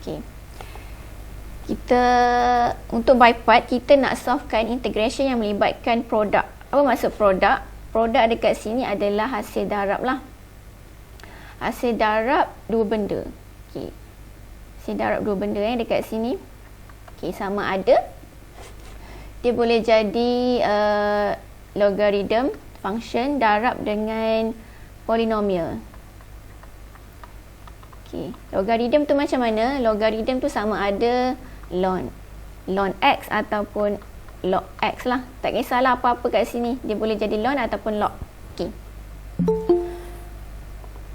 Okey. Kita untuk by part kita nak solvekan integration yang melibatkan produk. Apa maksud produk? Produk dekat sini adalah hasil darab lah. Hasil darab dua benda. Okey. Hasil darab dua benda dekat sini. Okey, sama ada dia boleh jadi logarithm function darab dengan polinomial. Okey, logarithm tu macam mana? Logarithm tu sama ada ln x ataupun log x lah. Tak kisahlah apa-apa kat sini. Dia boleh jadi ln ataupun log. Okey.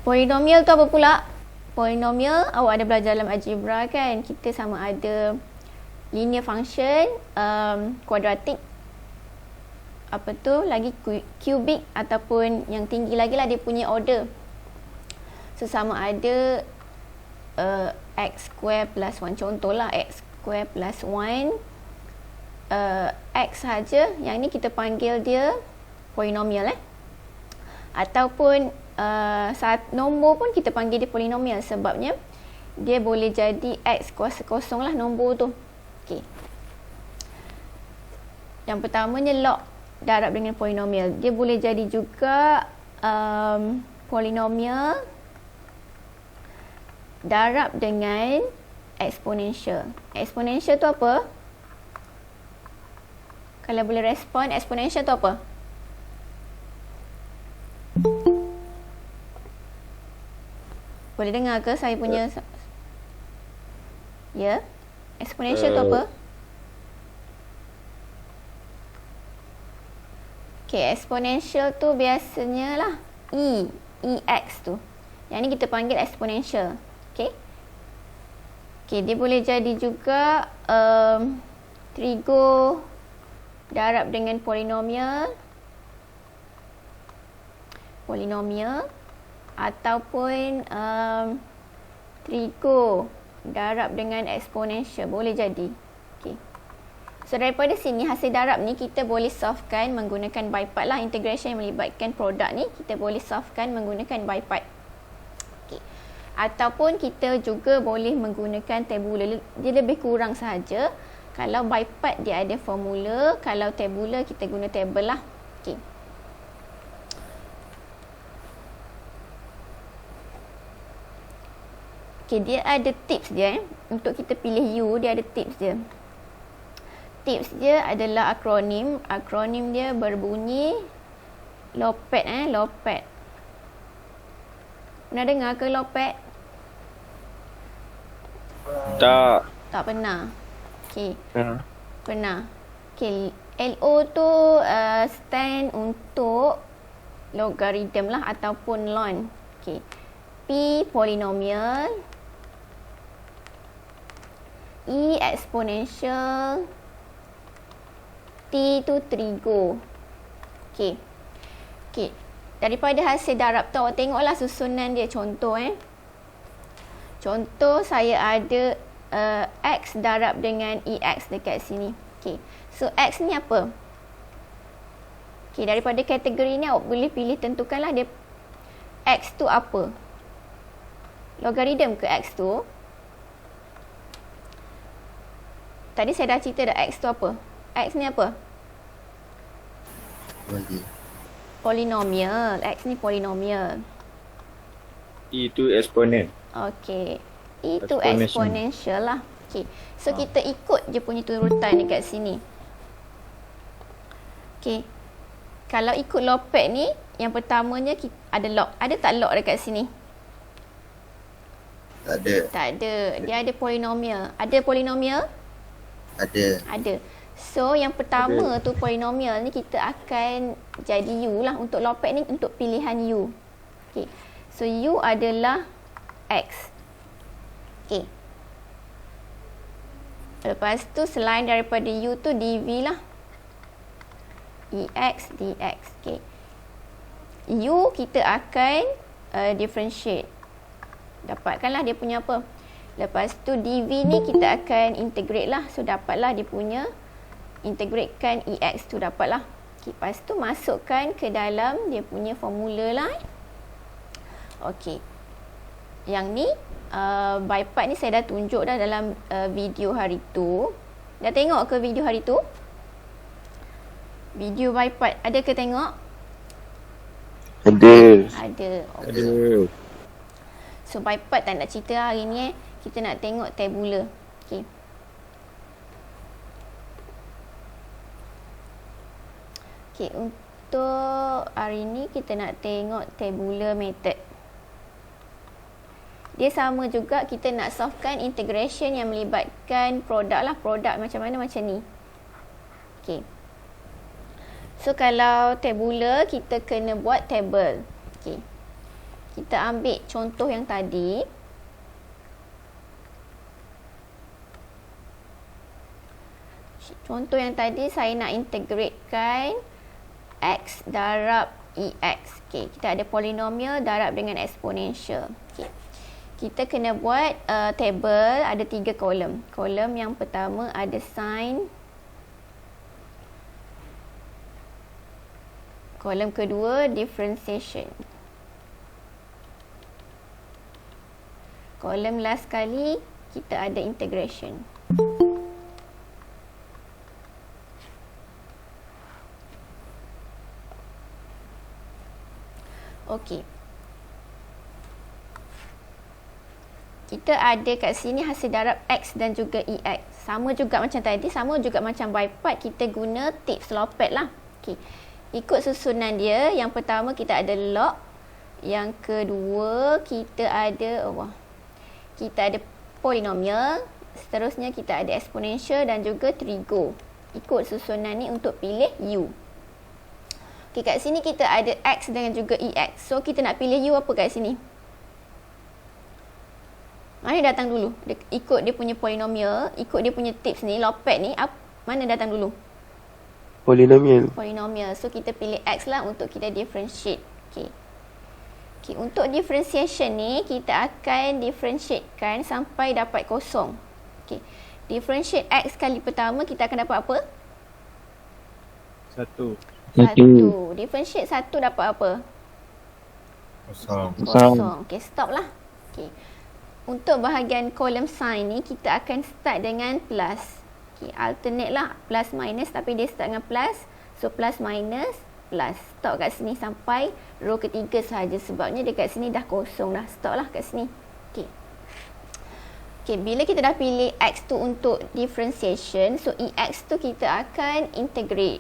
Polinomial tu apa pula? Polinomial awak ada belajar dalam algebra kan? Kita sama ada linear function, kuadratik, apa tu lagi cubic ataupun yang tinggi lagi lah dia punya order. So sama ada x square plus 1, contohlah x square plus 1, x saja, yang ni kita panggil dia polinomial ataupun nombor pun kita panggil dia polinomial sebabnya dia boleh jadi x kuasa kosong lah nombor tu. Okey. Yang pertamanya log darab dengan polinomial. Dia boleh jadi juga polinomial darab dengan exponential. Exponential tu apa? Kalau boleh respon, exponential tu apa? Boleh dengar ke saya punya? Ya? Exponential tu apa? Okay, exponential tu biasanya lah ex tu. Yang ni kita panggil exponential. Okay. Okay, dia boleh jadi juga trigo darab dengan polinomial ataupun trigo darab dengan exponential. Boleh jadi. Okay. So daripada sini hasil darab ni kita boleh solvekan menggunakan by part lah. Integration yang melibatkan produk ni kita boleh solvekan menggunakan by part. Okay. Ataupun kita juga boleh menggunakan tabular. Dia lebih kurang sahaja. Kalau by part dia ada formula, kalau tabular kita guna table lah. Okay. Okay, dia ada tips dia untuk kita pilih U, dia ada tips dia. Tips dia adalah akronim. Akronim dia berbunyi LOPET. LOPET. Pernah dengar ke LOPET? Tak. Tak pernah. Okey. Pernah. Okey, LO tu stand untuk logarithm lah ataupun ln. Okey. P polinomial, E exponential, T tu trigo. Okey. Okey. Daripada hasil darab tu awak tengoklah susunan dia. Contoh Contoh saya ada x darab dengan EX dekat sini. Okey. So x ni apa? Okey, daripada kategori ni awak boleh pilih tentukanlah dia x tu apa. Logarithm ke x tu? Tadi saya dah cerita dah x tu apa? X ni apa? Polinomial. X ni polinomial. E tu eksponen. Okey. E tu exponential lah. Okey. So kita ikut je punya turutan dekat sini. Okey. Kalau ikut LOPET ni, yang pertamanya ada log. Ada tak log dekat sini? Tak ada. Tak ada. Dia ada polinomial. Ada polinomial? Ada. Ada. So yang pertama tu polinomial ni kita akan jadi U lah. Untuk LOPET ni untuk pilihan U. Okay. So U adalah X. Okay. Lepas tu selain daripada U tu dV lah. EX, DX. Okay. U kita akan differentiate. Dapatkanlah dia punya apa. Lepas tu dV ni kita akan integrate lah. So dapatlah dia punya, integratekan EX tu dapatlah. Okay, lepas tu masukkan ke dalam dia punya formula lah. Okey. Yang ni by part ni saya dah tunjuk dah dalam video hari tu. Dah tengok ke video hari tu? Video by part ada ke tengok? Ada. Ada. Okay. Ada. So by part tak nak cerita hari ni kita nak tengok tabula. Okay. Okay, untuk hari ni kita nak tengok tabular method. Dia sama juga, kita nak solvekan integration yang melibatkan produk lah. Produk macam mana, macam ni. Okay. So kalau tabular, kita kena buat table. Okay. Kita ambil contoh yang tadi. Contoh yang tadi saya nak integratekan X darab EX. Okay. Kita ada polinomial darab dengan exponential. Okay. Kita kena buat table, ada 3 kolom. Kolom yang pertama ada sign. Kolom kedua differentiation. Kolom last kali kita ada integration. Okey. Kita ada kat sini hasil darab X dan juga EX. Sama juga macam tadi, sama juga macam by part, kita guna tips lopet lah. Okey. Ikut susunan dia, yang pertama kita ada log. Yang kedua kita ada kita ada polinomial. Seterusnya kita ada exponential dan juga trigo. Ikut susunan ni untuk pilih U. Okey, kat sini kita ada X dengan juga EX. So kita nak pilih U apa kat sini? Mana datang dulu? Ikut dia punya polinomial, ikut dia punya tips ni, lopet ni, mana datang dulu? Polinomial. Polinomial. So kita pilih X lah untuk kita differentiate. Okay. Okay, untuk differentiation ni, kita akan differentiatekan sampai dapat kosong. Okay. Differentiate X kali pertama, kita akan dapat apa? 1. 1. Differentiate 1 dapat apa? Kosong. Kosong. Okay, stop lah. Okay. Untuk bahagian kolom sign ni, kita akan start dengan plus. Okay, alternate lah. Plus minus, tapi dia start dengan plus. So, plus minus, plus. Stop kat sini sampai row ketiga sahaja. Sebabnya dekat sini dah kosong dah. Stop lah kat sini. Okay. Okay, bila kita dah pilih X tu untuk differentiation, so EX tu kita akan integrate.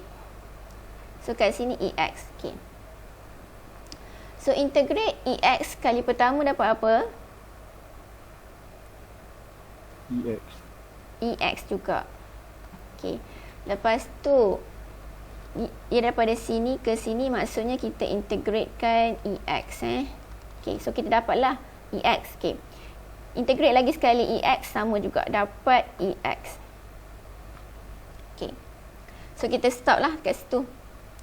So, kat sini EX. Okay. So, integrate EX kali pertama dapat apa? EX. EX juga. Okey. Lepas tu dia daripada sini ke sini, maksudnya kita integratekan EX Okey, so kita dapatlah EX. Okey. Integrate lagi sekali EX, sama juga dapat EX. Okey. So kita stop lah kat situ.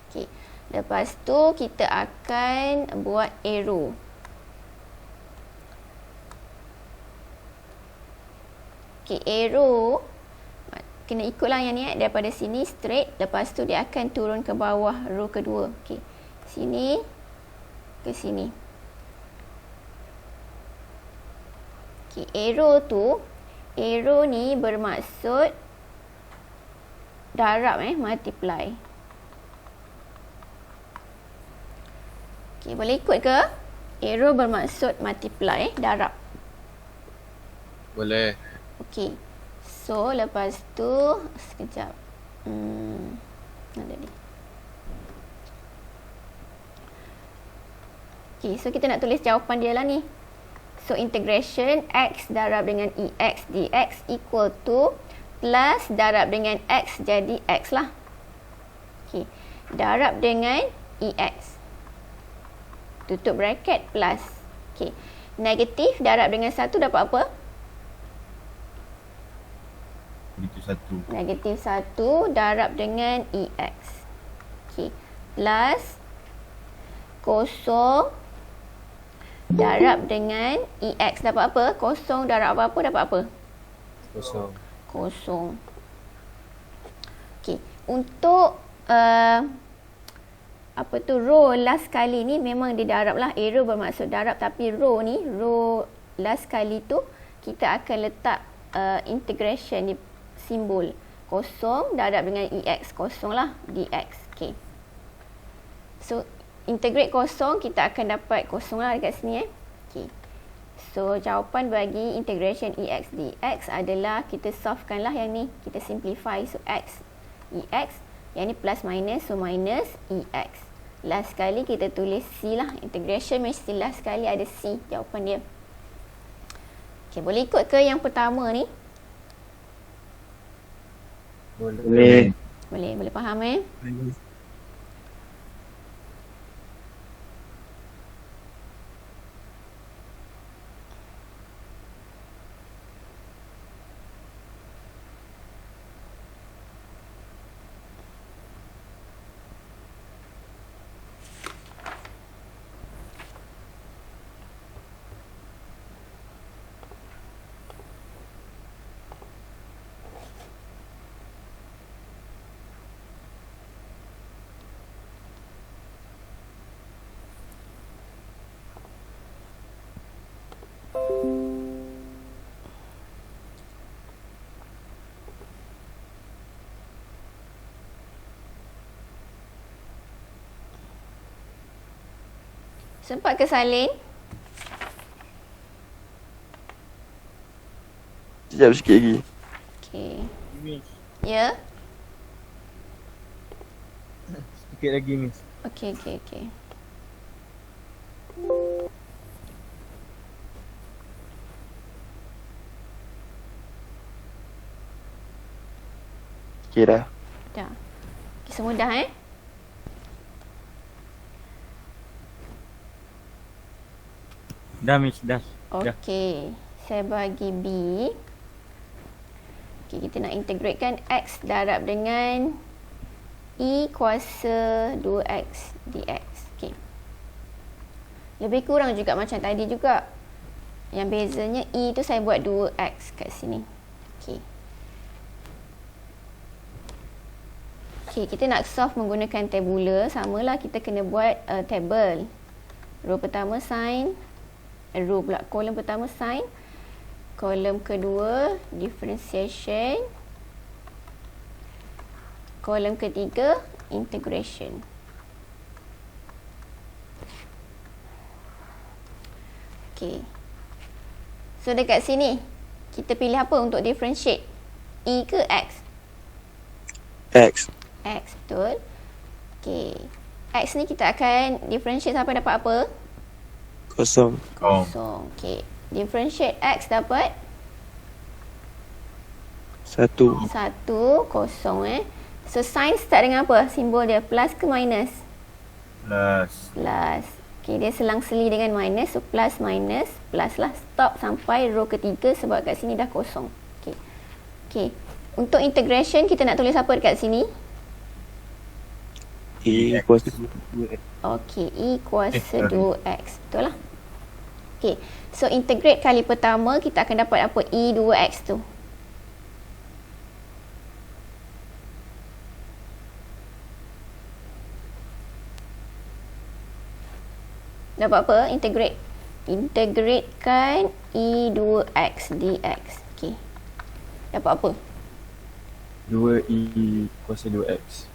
Okey. Lepas tu kita akan buat arrow. Okay, arrow kena ikutlah yang ni daripada sini straight, lepas tu dia akan turun ke bawah row kedua. Okey. Sini ke sini. Okey, arrow ni bermaksud darab multiply. Okey, boleh ikut ke? Arrow bermaksud multiply, darab. Boleh. Okey. So, lepas tu sekejap. Ada ni. Okey, so kita nak tulis jawapan dia lah ni. So, integration X darab dengan EX dx equal to plus darab dengan X jadi X lah. Okey. Darab dengan EX. Tutup bracket plus. Okey. Negatif darab dengan 1 dapat apa? Negatif 1 darab dengan EX. Okey. Plus kosong darab dengan EX dapat apa? Kosong darab apa-apa dapat apa? Kosong. Kosong. Okey. Untuk apa tu, row last kali ni memang dia darab lah. Arrow bermaksud darab, tapi row ni, row last kali tu kita akan letak integration di simbol kosong darab dengan EX, kosong lah, DX. Okay. So integrate kosong, kita akan dapat kosong lah dekat sini Okay. So jawapan bagi integration EX DX adalah, kita solvekan lah yang ni, kita simplify. So X EX, yang ni plus minus, so minus EX. Last sekali kita tulis C lah, integration mesti last sekali ada C jawapan dia. Okay, boleh ikut ke yang pertama ni? Boleh. Boleh faham Sempat ke salin? Sekejap sikit lagi. Okay. Miss, Ya? sikit lagi Miss. Okay. Okay dah. Dah. Kisah mudah Dah Miss, dah. Okey, saya bagi B. Okey, kita nak integratekan X darab dengan E kuasa 2X dx. Okey. Lebih kurang juga macam tadi juga. Yang bezanya E tu saya buat 2X kat sini. Okey. Okey, kita nak solve menggunakan tabular. Samalah, kita kena buat table. Row pertama sin, row pula, kolom pertama sin, kolom kedua differentiation, kolom ketiga integration. Okey. So dekat sini kita pilih apa untuk differentiate? E ke X? X. X, betul. Okey. X ni kita akan differentiate sampai dapat apa? Kosong. Kosong. Okey. Differentiate X dapat 1. 1, kosong So sign start dengan apa? Simbol dia plus ke minus? Plus. Plus. Okey, dia selang-seli dengan minus. So plus minus, plus lah. Stop sampai row ketiga sebab kat sini dah kosong. Okey. Okey. Untuk integration kita nak tulis apa dekat sini? E kuasa Okey, E kuasa 2X. Betul lah. Okey. So integrate kali pertama kita akan dapat apa? E 2X tu. Dapat apa? Integrate. Integratekan E 2X dx. Okey. Dapat apa? 2E kuasa 2X.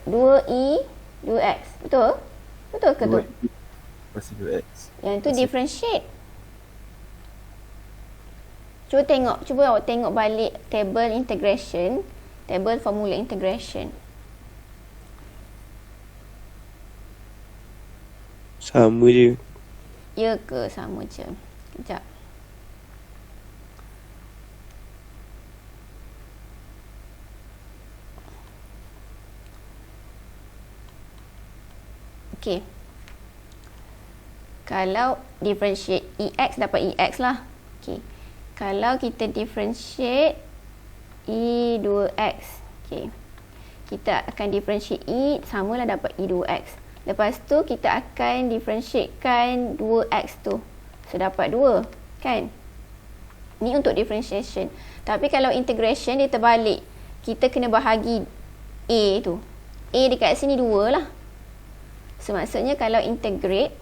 2E 2X. Betul? Betul ke tu? 2E kuasa 2X. Yang tu differentiate. Cuba awak tengok balik table integration, table formula integration. sama je. Ya ke sama je? Sekejap. Okey. Kalau differentiate EX dapat EX lah. Okey. Kalau kita differentiate E2X. Okey. Kita akan differentiate E, samalah dapat E2X. Lepas tu kita akan differentiatekan 2X tu. So dapat 2, kan? Ni untuk differentiation. Tapi kalau integration dia terbalik. Kita kena bahagi A tu. A dekat sini 2 lah. So maksudnya kalau integrate,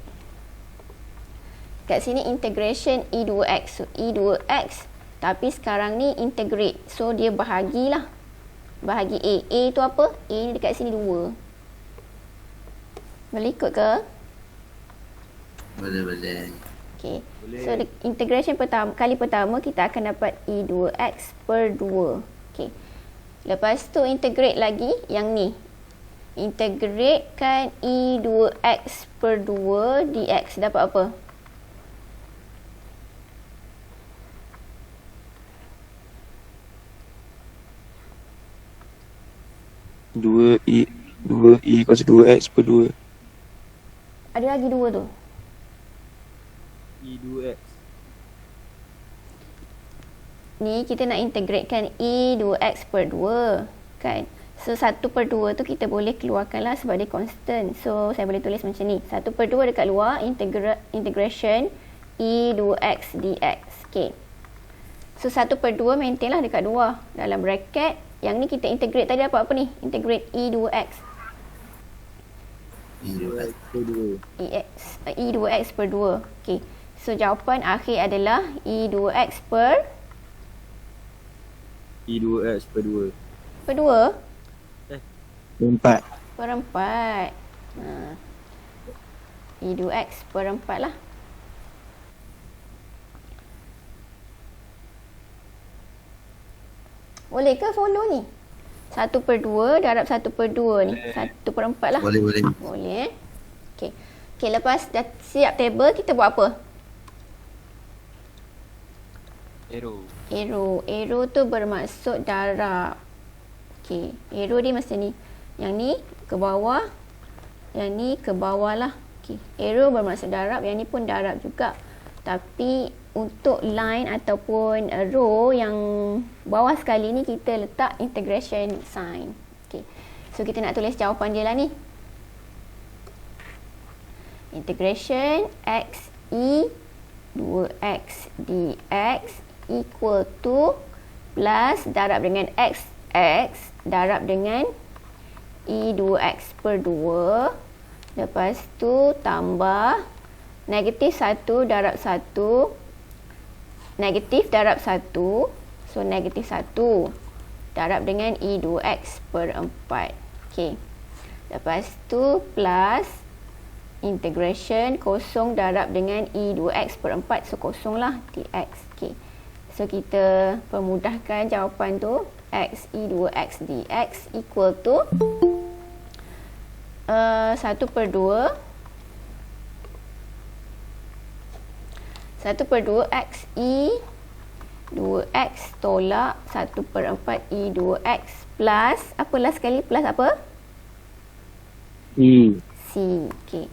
kat sini integration E2X. So, E2X tapi sekarang ni integrate. So, dia bahagilah. Bahagi A. A tu apa? A ni dekat sini 2. Boleh ikut ke? Boleh. Okay. So, integration kali pertama kita akan dapat E2X per 2. Okay. Lepas tu integrate lagi yang ni. Integratekan E2X per 2 dx. Dapat apa? Dua E kuasa 2X per 2. Ada lagi 2 tu. E2X. Ni kita nak integratekan E2X per 2. Kan? So, 1 per 2 tu kita boleh keluarkanlah sebab dia constant. So, saya boleh tulis macam ni. 1 per 2 dekat luar, integration E2X dx. Okay. So, 1 per 2 maintain lah dekat luar. Dalam bracket. Yang ni kita integrate tadi apa ni? Integrate E2X. E2X. E2X per 2. Okay. So, jawapan akhir adalah E2X per E2X per 2. per 2? 4. Per 4. E2X per 4 lah. Boleh ke follow ni? 1 per 2 darab 1 per 2 ni. 1 per 4 lah. Boleh. Boleh. Okay. Okay, lepas dah siap table, kita buat apa? Arrow tu bermaksud darab. Okay. Arrow dia mesti ni. Yang ni ke bawah. Yang ni ke bawah lah. Okay. Arrow bermaksud darab. Yang ni pun darab juga. Tapi untuk line ataupun row yang bawah sekali ni kita letak integration sign. Okay. So kita nak tulis jawapan dia lah ni. Integration x e 2x dx equal to plus darab dengan x darab dengan e 2x per 2. Lepas tu tambah negatif 1 darab 1. Negatif darab 1. So, negatif 1 darab dengan E 2X per 4. Okay. Lepas tu, plus integration kosong darab dengan E 2X per 4. So, kosong lah dx. Okay. So, kita permudahkan jawapan tu. X E 2X dx equal to 1 per 2. 1 per 2 x e 2x tolak 1 per 4 e 2x plus apalah sekali plus apa? E. C. Okay.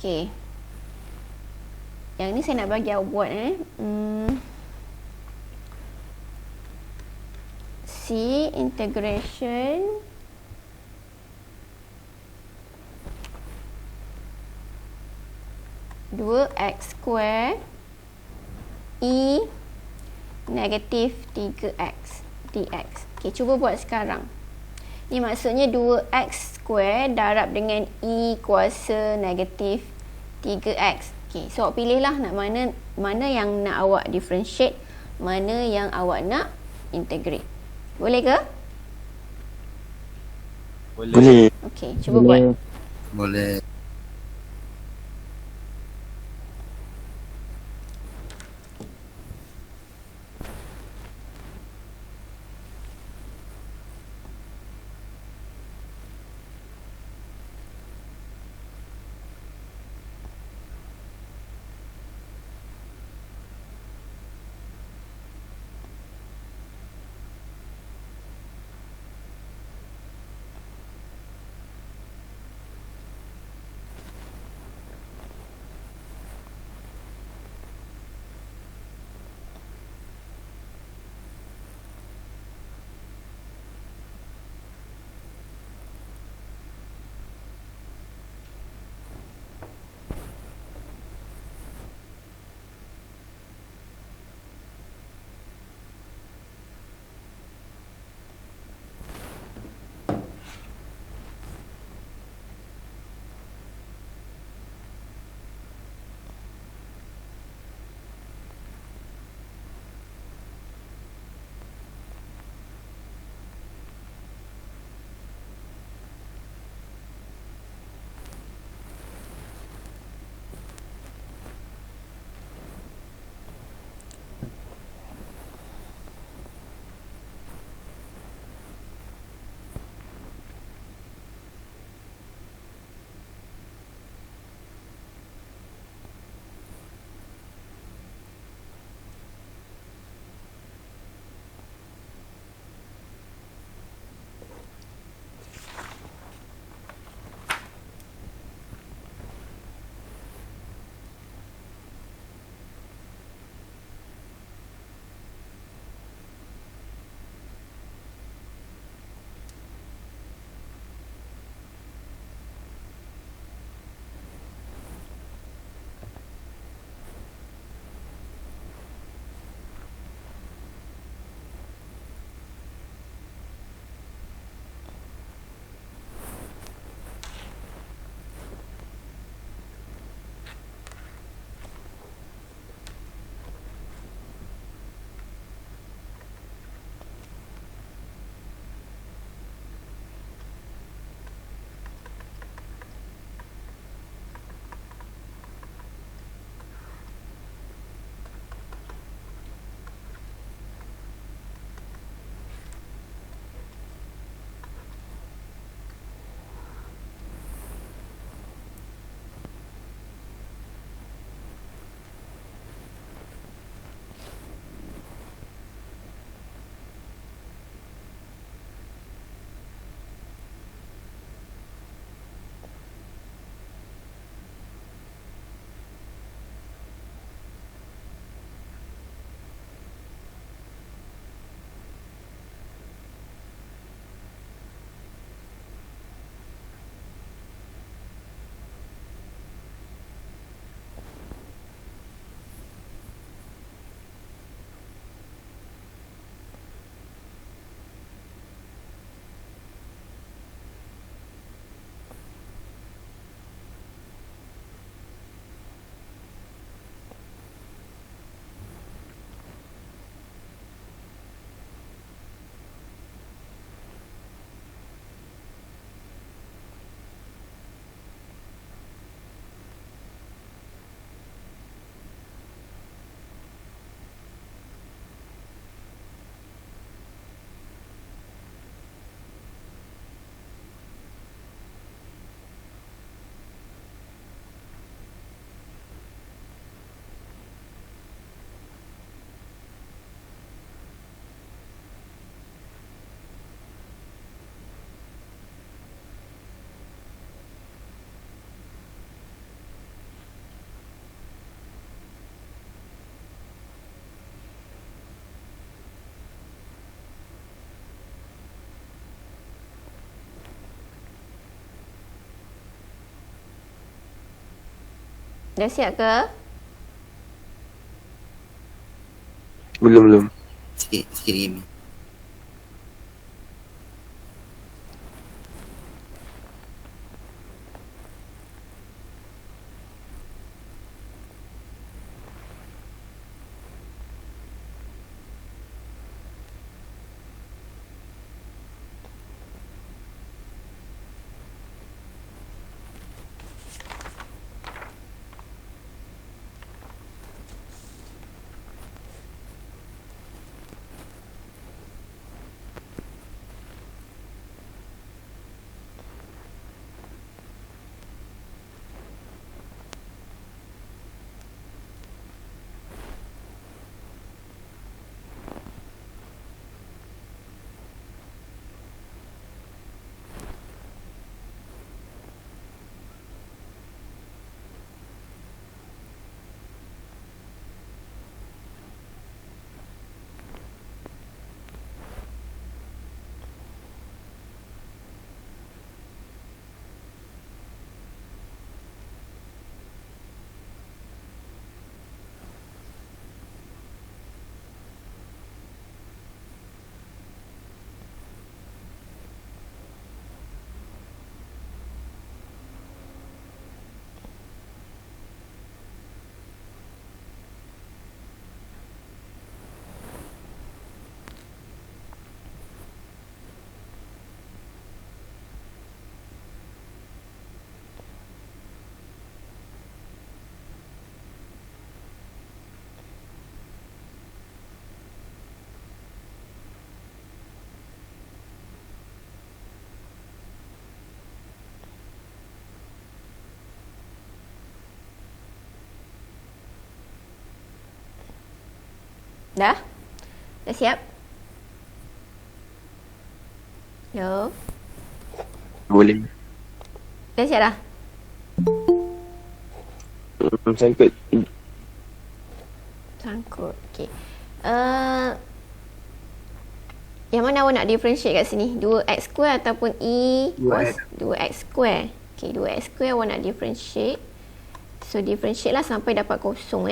Okay. Yang ni saya nak bagi awak buat C integration dua x square E negatif 3x dx. Okay, cuba buat sekarang. Ni maksudnya 2x square darab dengan E kuasa negatif 3x. Okay, so awak pilihlah nak mana yang nak awak differentiate, mana yang awak nak integrate. Boleh ke? Boleh. Okay, cuba buat. Boleh. Dah siap ke? Belum. Sikit lagi Mi. Dah? Dah siap? Hello? Boleh. Dah siap dah? Sangkut. Sangkut. Okay. Yang mana awak nak differentiate kat sini? 2x square ataupun E cos 2x square. Okay, 2x square awak nak differentiate. So, differentiate lah sampai dapat kosong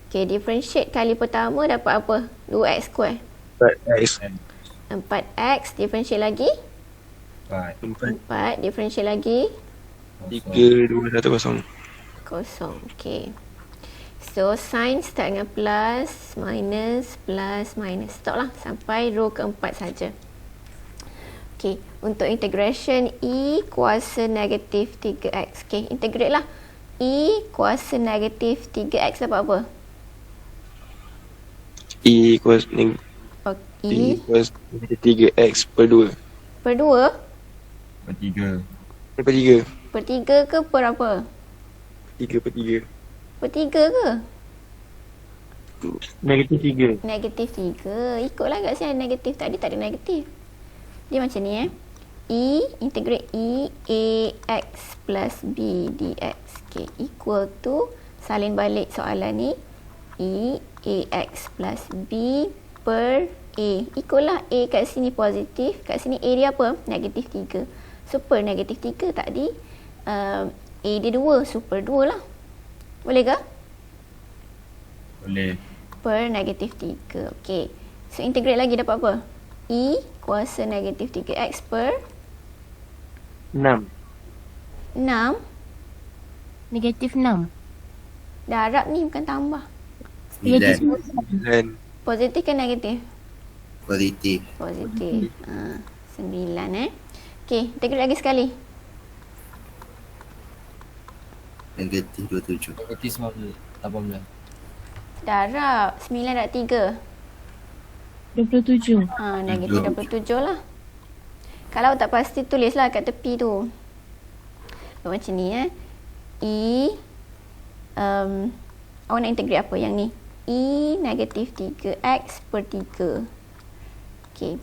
Okay, differentiate kali pertama dapat apa? 2x square. 4x, differentiate lagi. 4, differentiate lagi. 3, 2, 1, kosong. Kosong, okay. So, sign start dengan plus, minus, plus, minus. Stop lah sampai row keempat saja. Okay, untuk integration E kuasa negatif 3x. Okay, integrate lah. E kuasa negatif 3x dapat apa? E equals E 3x per 2. per 2? Per 3. Per 3. Per 3 ke per apa? 3 per 3. Per 3 ke? Negatif 3. Negatif 3. Ikutlah kat sini ada negatif. Tadi tak ada negatif. Dia macam ni E, integrate E, AX plus B dx. Okay, equal to, salin balik soalan ni. E, AX plus B per A. Ikutlah A kat sini positif. Kat sini A dia apa? Negatif 3. So, per negatif 3 tadi. A dia 2. So, per 2 lah. Boleh ke? Boleh. Per negatif 3. Okay. So, integrate lagi dapat apa? E kuasa negatif 3x per 6. 6. Negatif 6. Darab ni bukan tambah. 9. 9. Positif ke negatif? Positif. Positif. 9 Okay, integrate lagi sekali. Negatif 27. Negatif 18. Darab 9 darab 3. 27. Negatif 27 lah. Kalau tak pasti tulislah kat tepi tu. Macam ni E awak nak integrate apa yang ni? E negatif 3x per 3. Okay.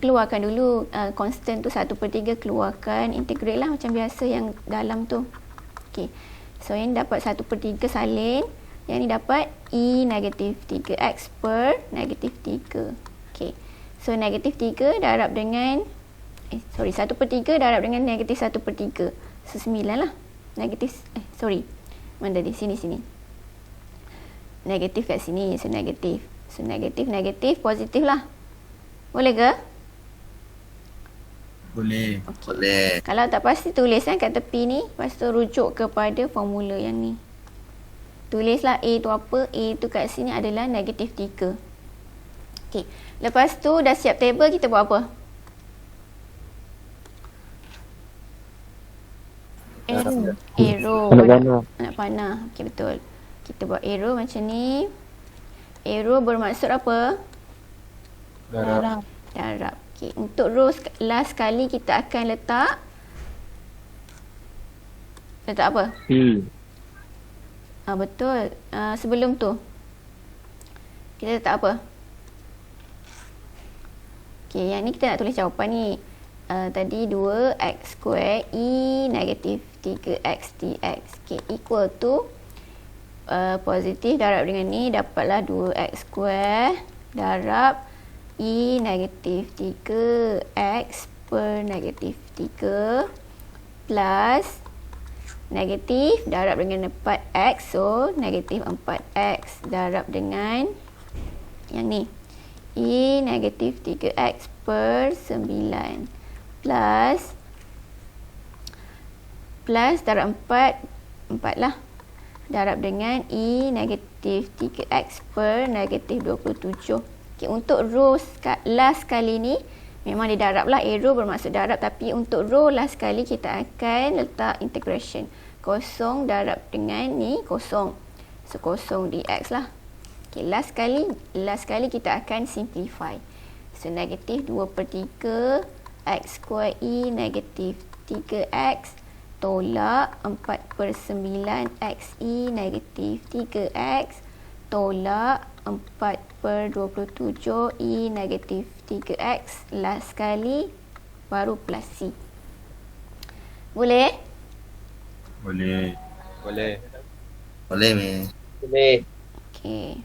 Keluarkan dulu constant tu 1 per 3. Keluarkan, integrate lah macam biasa yang dalam tu. Okay. So yang dapat 1 per 3 salin. Yang ni dapat E negatif 3x per negatif 3. Okay. So negatif 3 darab dengan 1 per 3 darab dengan negatif 1 per 3. So 9 lah. Negatif Mana tadi? Sini. Negatif kat sini. So, negatif. So, negatif, positif lah. Boleh ke? Boleh. Okey. Boleh. Kalau tak pasti tulis kan kat tepi ni. Lepas tu rujuk kepada formula yang ni. Tulislah A tu apa. A tu kat sini adalah negatif 3. Okey. Lepas tu dah siap table, kita buat apa? Arrow. Anak panah. Anak panah. Okey, betul. Kita buat arrow macam ni. Arrow bermaksud apa? Darab. Darab. Okey, untuk row last kali kita akan letak apa? Betul. Sebelum tu kita letak apa? Okey, yang ni kita nak tulis jawapan ni. Tadi 2x square E negatif 3x dx. Okey, equal to positif darab dengan ni, dapatlah 2x square darab E negatif 3x per negatif 3 plus negatif darab dengan 4x, so negatif 4x darab dengan yang ni E negatif 3x per 9 plus darab 4 lah darab dengan E negatif 3x per negatif 27. Okay, untuk row last kali ni memang didarab lah, arrow bermaksud darab, tapi untuk row last kali kita akan letak integration. Kosong darab dengan ni kosong, so kosong dx lah. Okay, last kali kita akan simplify. So negatif 2/3 x square E negatif 3x tolak 4/9 x E negatif 3x tolak 4/27 E negatif 3x. Last kali baru plus C. Boleh? Boleh. Boleh. Boleh, Miss. Boleh. Okey.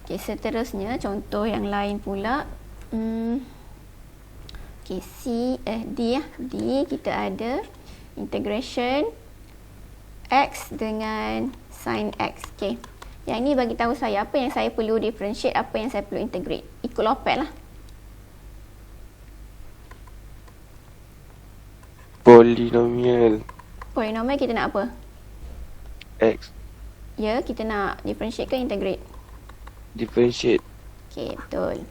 Okey, seterusnya contoh yang lain pula. Okey, D kita ada integration x dengan sin x. Okey. Yang ni bagi tahu saya apa yang saya perlu differentiate, apa yang saya perlu integrate. Ikut Lopet lah. Polinomial Polinomial kita nak apa? X. Ya, kita nak differentiate ke integrate? Differentiate. Okey, betul.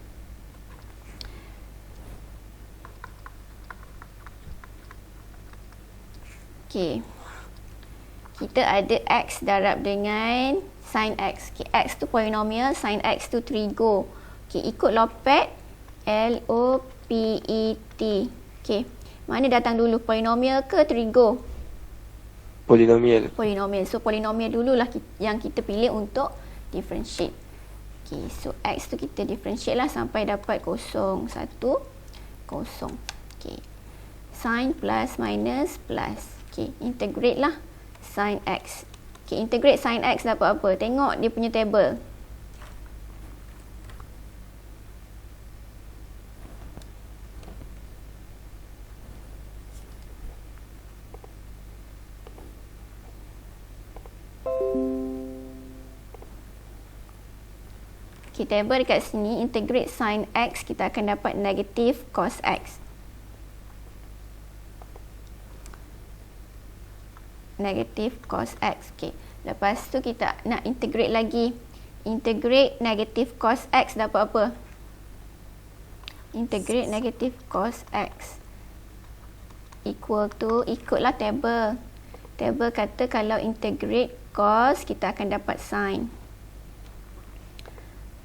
Okey. Kita ada x darab dengan sin x. Okey, x tu polinomial, sin x tu trigo. Okey, ikut Lopet, L-O-P-E-T. Okey, mana datang dulu, polinomial ke trigo? Polinomial. Polinomial. So, polinomial dululah yang kita pilih untuk differentiate. Okey, so x tu kita differentiate lah sampai dapat 0, 1, 0. Okey, sin plus minus plus. Okey, integrate lah sin x. Okey, integrate sin x dapat apa? Tengok dia punya table. Okey, table dekat sini, integrate sin x, kita akan dapat negatif cos x. Negatif cos x. Okey, lepas tu kita nak integrate lagi. Integrate negatif cos x dapat apa? Integrate negatif cos x equal to, ikutlah table. Table kata kalau integrate cos, kita akan dapat sin.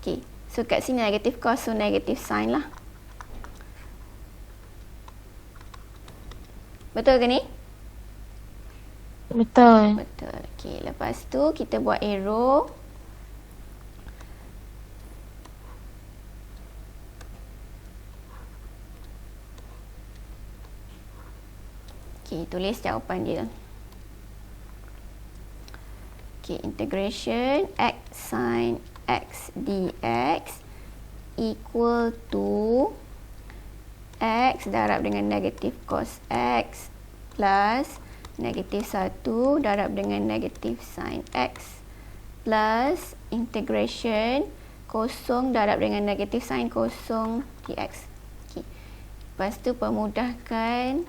Okey, so kat sini negatif cos, so negatif sin lah. Betul ke ni? Betul. Betul. Okey, lepas tu kita buat arrow. Okey, tulis jawapan dia. Okey, integration x sin x dx equal to X darab dengan negatif cos X plus negatif 1 darab dengan negatif sin X plus integration kosong darab dengan negatif sin kosong dx. Okay. Lepas tu permudahkan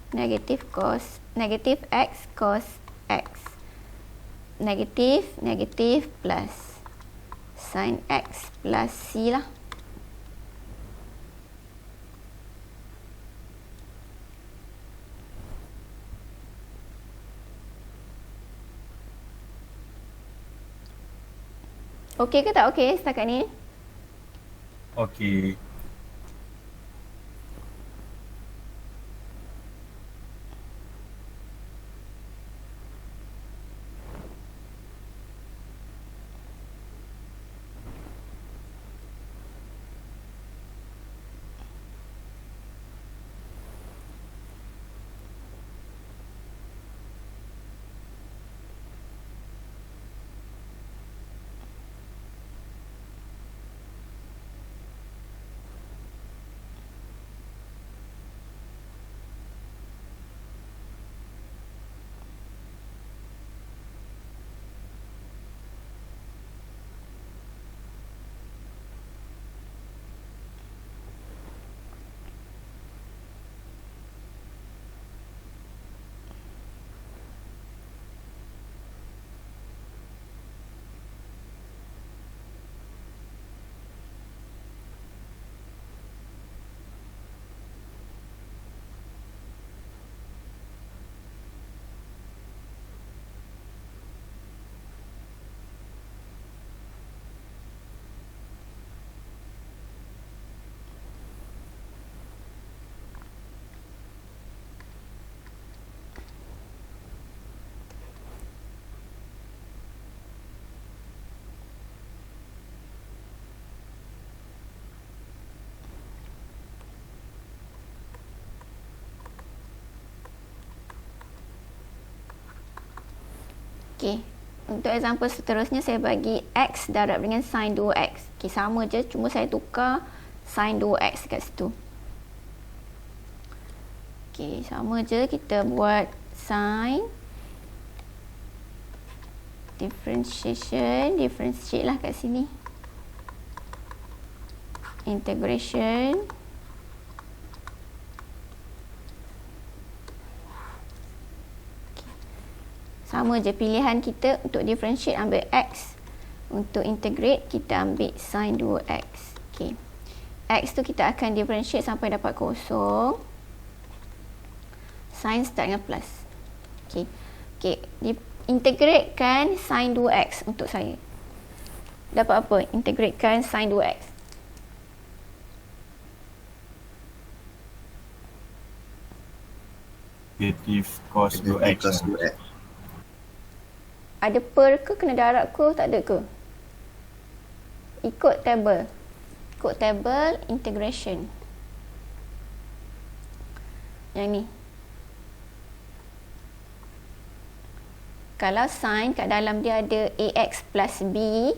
negatif X cos X negatif plus sin X plus C lah. Okey ke tak okey setakat ni? Okey. Okey. Untuk example seterusnya saya bagi X darab dengan sin 2X. Okey, sama je, cuma saya tukar sin 2X kat situ. Okey, sama je, kita buat sin differentiate lah kat sini. Integration sama je, pilihan kita untuk differentiate ambil X, untuk integrate kita ambil sin 2X. Okay. X tu kita akan differentiate sampai dapat kosong, sin start dengan plus. Okay. Okay. Integratekan sin 2X untuk saya. Dapat apa? Integratekan sin 2X. Negatif cos 2x. Cos 2x. Ada per ke, kena darab ke, tak ada ke? Ikut table. Ikut table integration. Yang ni. Kalau sin kat dalam dia ada ax plus b,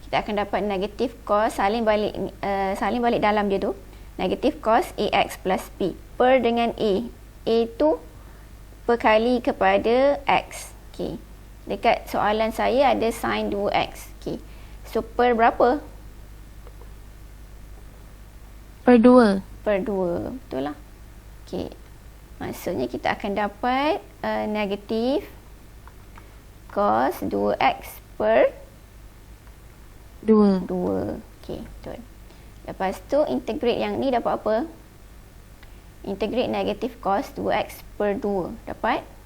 kita akan dapat negatif cos, salin balik dalam dia tu. Negatif cos ax plus b. Per dengan a. A tu perkali kepada x. Okay. Dekat soalan saya ada sin 2x. Okay. So per berapa? Per 2. Per 2. Betul lah. Okay. Maksudnya kita akan dapat negatif cos 2x per 2. 2. Okay. Betul. Lepas tu integrate yang ni dapat apa? Integrate negatif cos 2x per 2. Dapat?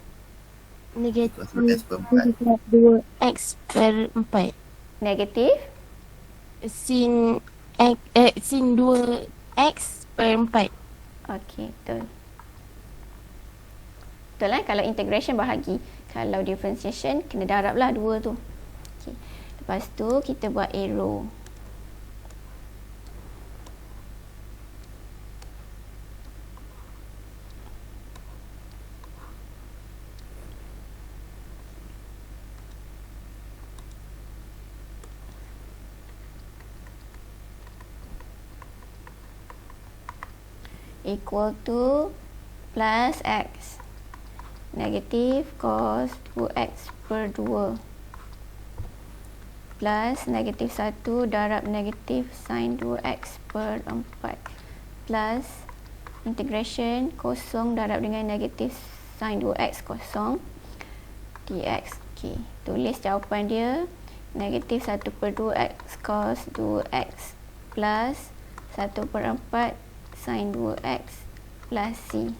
Negatif Cos 2x per 4. 2x per 4. Negatif Sin x, sin 2x per 4. okey, betul. Betul lah, kalau integration bahagi. Kalau differentiation, kena darab lah 2 tu. Okay. Lepas tu, kita buat arrow. equal to plus X. Negatif cos 2X per 2 plus negatif 1 darab negatif sin 2X per 4 plus integration kosong darab dengan negatif sin 2X kosong dx. Okay, tulis jawapan dia negatif 1 per 2X cos 2X plus 1 per 4 sin 2X plus C.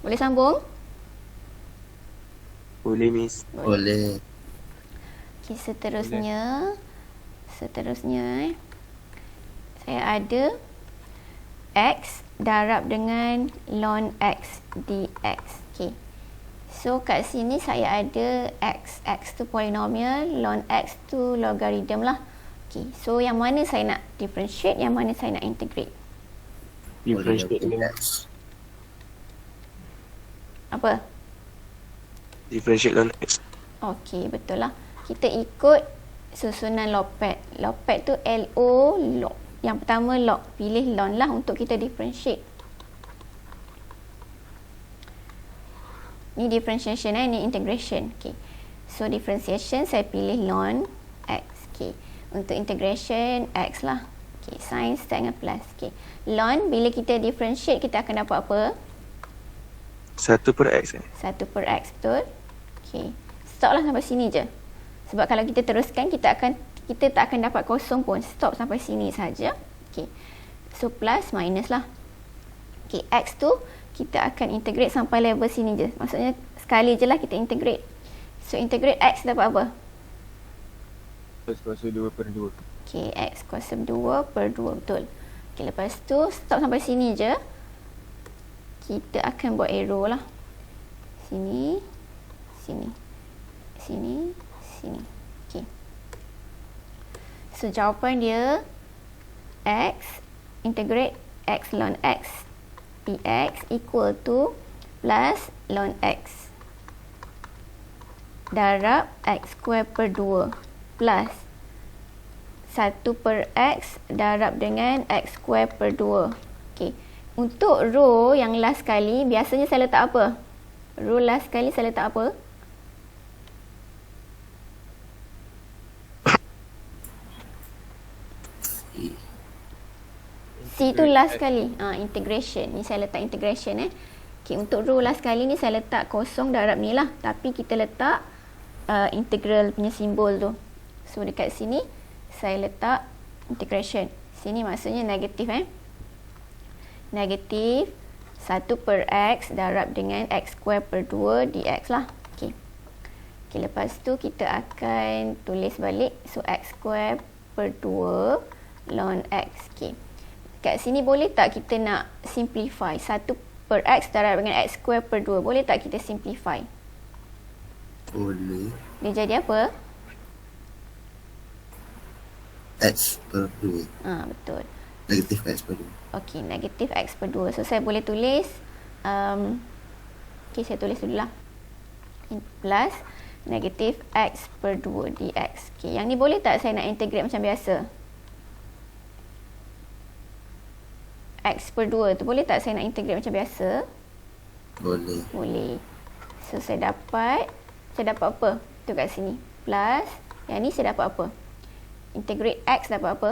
Boleh sambung? Boleh Miss. Boleh. Okay, seterusnya saya ada X darab dengan ln X dx. Okay. So kat sini saya ada X. X tu polinomial, ln X tu logarithm lah. Okay. So yang mana saya nak differentiate, yang mana saya nak integrate? Differentiate dulu. Apa? Differentiate ln X. Okey, betul lah. Kita ikut susunan Lopet. Lopet tu LO log. Yang pertama log. Pilih ln lah untuk kita differentiate. Ni differentiation ni integration. Okey. So differentiation saya pilih ln X. Okey. Untuk integration X lah. Okey, sin start dengan plus. Okey. Ln bila kita differentiate kita akan dapat apa? 1 per X 1 per X, betul? Okey. Stop lah sampai sini je. Sebab kalau kita teruskan, kita tak akan dapat kosong pun. Stop sampai sini saja. Okey. So, plus, minus lah. Okey, X tu, kita akan integrate sampai level sini je. Maksudnya, sekali je lah kita integrate. So, integrate X dapat apa? X kuasa 2 per 2. Okey, X kuasa 2 per 2, betul. Okey, lepas tu, stop sampai sini je. Kita akan buat arrow lah. Sini, sini, sini, sini. Okay. So jawapan dia X integrate X ln X dx equal to plus ln X darab X square per 2 plus 1 per X darab dengan X square per 2. Okay. Untuk row yang last kali, biasanya saya letak apa? Row last kali saya letak apa? C tu last kali. Integration. Ni saya letak integration Okay, untuk row last kali ni saya letak kosong darab ni lah. Tapi kita letak integral punya simbol tu. So dekat sini saya letak integration. Sini maksudnya negatif negatif 1 per X darab dengan X square per 2 dx lah. Okay. Okay, lepas tu kita akan tulis balik. So, X square per 2 ln X. Okay. Kat sini boleh tak kita nak simplify? 1 per X darab dengan X square per 2. Boleh tak kita simplify? Boleh. Dia jadi apa? X per 2. Betul. Negatif X per 2. Okey, negatif X per 2. So, saya boleh tulis okey, saya tulis dulu lah. Plus negatif X per 2 dx. Okey, yang ni boleh tak saya nak integrate macam biasa? X per 2 tu boleh tak saya nak integrate macam biasa? Boleh. Boleh. So saya dapat apa? Tu kat sini. Plus, yang ni saya dapat apa? Integrate X dapat apa?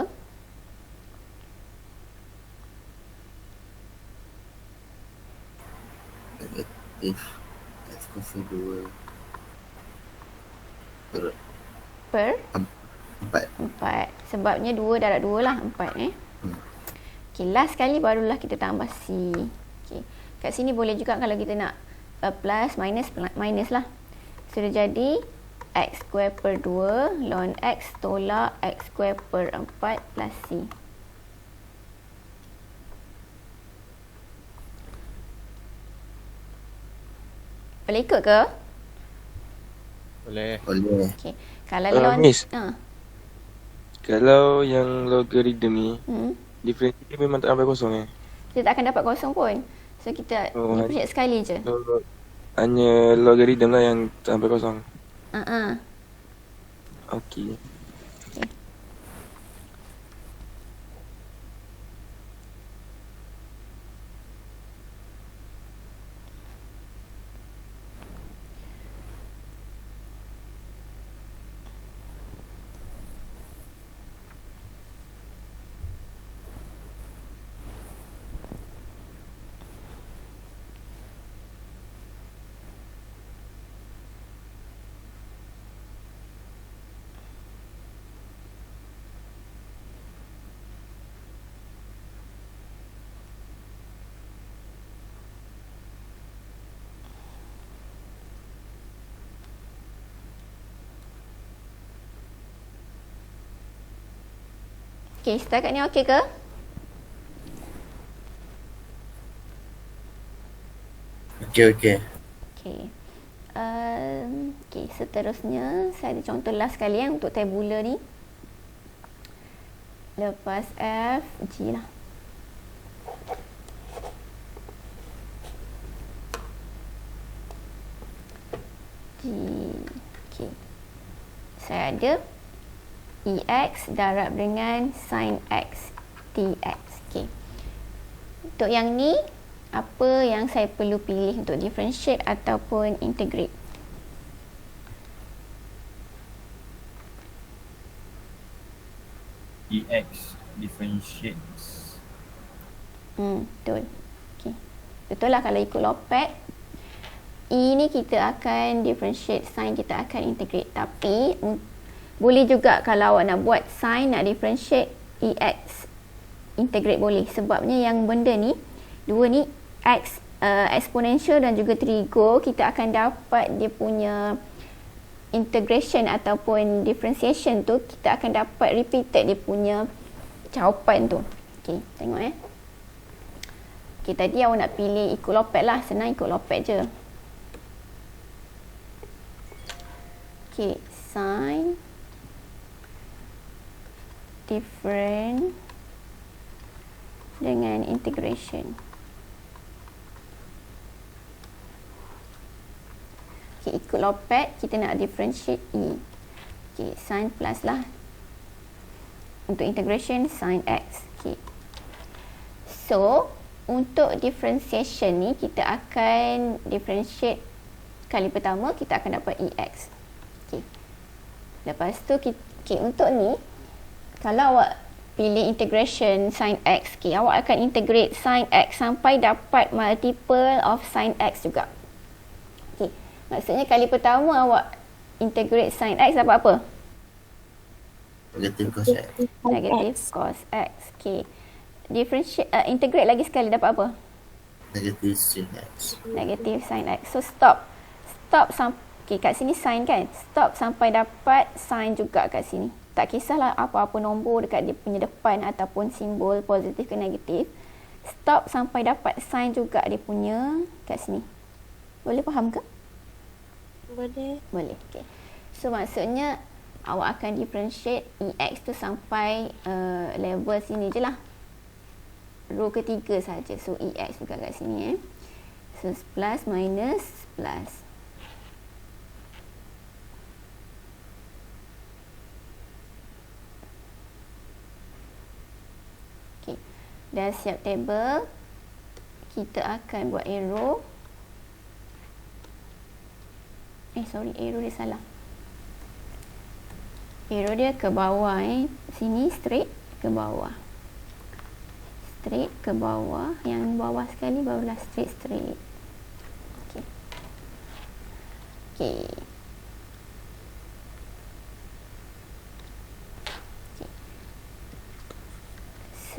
Negatif X kuasa 2 per Per 4. 4. Sebabnya 2 darab 2 lah. 4 Okay, last sekali barulah kita tambah C. Okay. Kat sini boleh juga kalau kita nak plus, minus lah. So dia jadi X square per 2 ln X tolak X square per 4 plus C. Boleh ikut ke? Boleh. Boleh. Okay. Kalau ln Miss. Kalau yang logarithm ni, difference dia memang tak sampai kosong kita tak akan dapat kosong pun. So kita differentiate sekali je. So, hanya logarithm lah yang tak sampai kosong. Okey. Okay, setakat ni okey ke? Okey. Okay. Okay, seterusnya saya ada contoh last sekali untuk tabula ni. Lepas F, G lah. G. Okay. Saya ada EX darab dengan sin X TX. Okay. Untuk yang ni, apa yang saya perlu pilih untuk differentiate ataupun integrate? EX differentiates. Betul. Okay. Betul lah kalau ikut Lopet. E ni kita akan differentiate, sin kita akan integrate. Tapi boleh juga kalau awak nak buat sin nak differentiate EX integrate boleh. Sebabnya yang benda ni, dua ni X exponential dan juga trigo, kita akan dapat dia punya integration ataupun differentiation tu, kita akan dapat repeated dia punya jawapan tu. Okay, tengok Okay, tadi awak nak pilih ikut Lopet lah, senang ikut Lopet je. Okay, sin different dengan integration. Okay, ikut Lopet kita nak differentiate E. Okay, sin plus lah. Untuk integration sin X. Okay. So, untuk differentiation ni kita akan differentiate kali pertama kita akan dapat EX. Okay. Lepas tu untuk ni kalau awak pilih integration sin X, okay, awak akan integrate sin X sampai dapat multiple of sin X juga. Okay. Maksudnya kali pertama awak integrate sin X dapat apa? Negatif cos X. Negative cos X. Okay. Differentiate, integrate lagi sekali dapat apa? Negatif sin X. Negative sin X. So stop sampai, okay, kat sini sin kan? Stop sampai dapat sin juga kat sini. Tak kisahlah apa-apa nombor dekat dia punya depan ataupun simbol positif ke negatif. Stop sampai dapat sin juga dia punya kat sini. Boleh faham ke? Boleh. Boleh. Okay. So maksudnya awak akan differentiate EX tu sampai level sini je lah. Row ketiga saja. So EX juga kat sini So plus minus plus. Dah siap table, kita akan buat arrow. Arrow dia salah. Arrow dia ke bawah sini, straight ke bawah. Straight ke bawah. Yang bawah sekali barulah straight. Okey. Okey.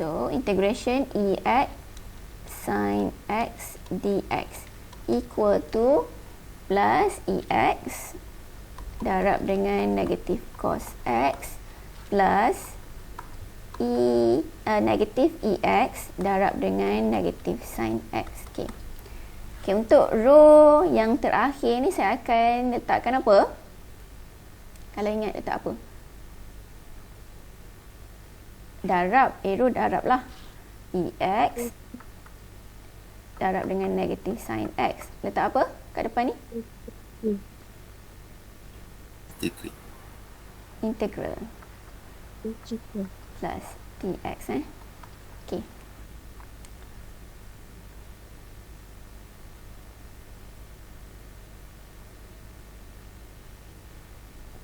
So, integration EX sin X dx equal to plus EX darab dengan negatif cos X plus negatif EX darab dengan negatif sin X. Okay. Okay, untuk row yang terakhir ni saya akan letakkan apa? Kalau ingat letak apa? Darab, arrow darab lah. EX darab dengan negatif sin X. Letak apa kat depan ni? Integral plus dx okey.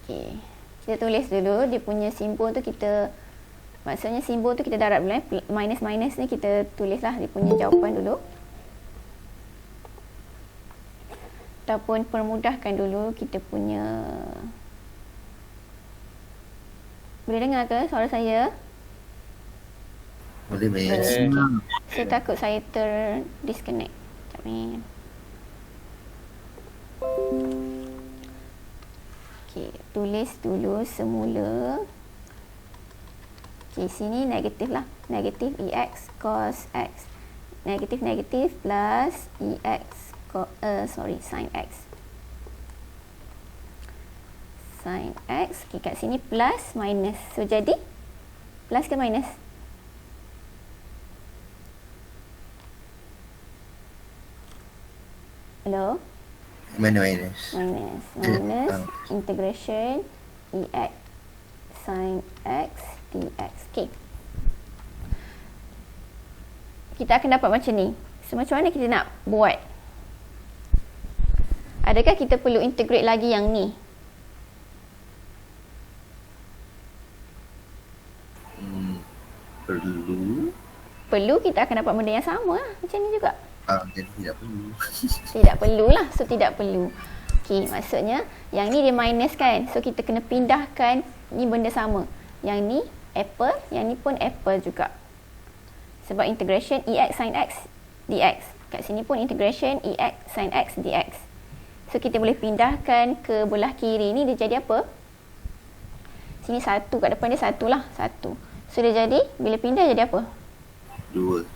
Okey. Kita tulis dulu dia punya simbol tu, maksudnya simbol tu kita darab dulu minus ni kita tulislah dia punya jawapan dulu. Ataupun permudahkan dulu kita punya. Boleh dengar ke suara saya? Boleh Miss. Saya takut saya disconnect. Sekejap ni. Okey, tulis dulu semula. Okey, sini negatif lah. Negatif EX cos X. Negatif plus EX sin X. Sin X. Okay, kat sini plus minus. So, jadi plus ke minus? Hello? Mana minus? Minus integration EX sin X dx. Okay. Kita akan dapat macam ni. So, macam mana kita nak buat? Adakah kita perlu integrate lagi yang ni? Perlu, kita akan dapat benda yang sama lah. Macam ni juga. Jadi tidak perlu. Tidak perlulah. So, tidak perlu. Okey, maksudnya yang ni dia minus kan. So, kita kena pindahkan ni benda sama. Yang ni apple, yang ni pun apple juga. Sebab integration EX sin X dx. Kat sini pun integration EX sin X dx. So, kita boleh pindahkan ke belah kiri ni, dia jadi apa? Sini 1, kat depan dia 1 lah. 1. So, dia jadi, bila pindah jadi apa? 2.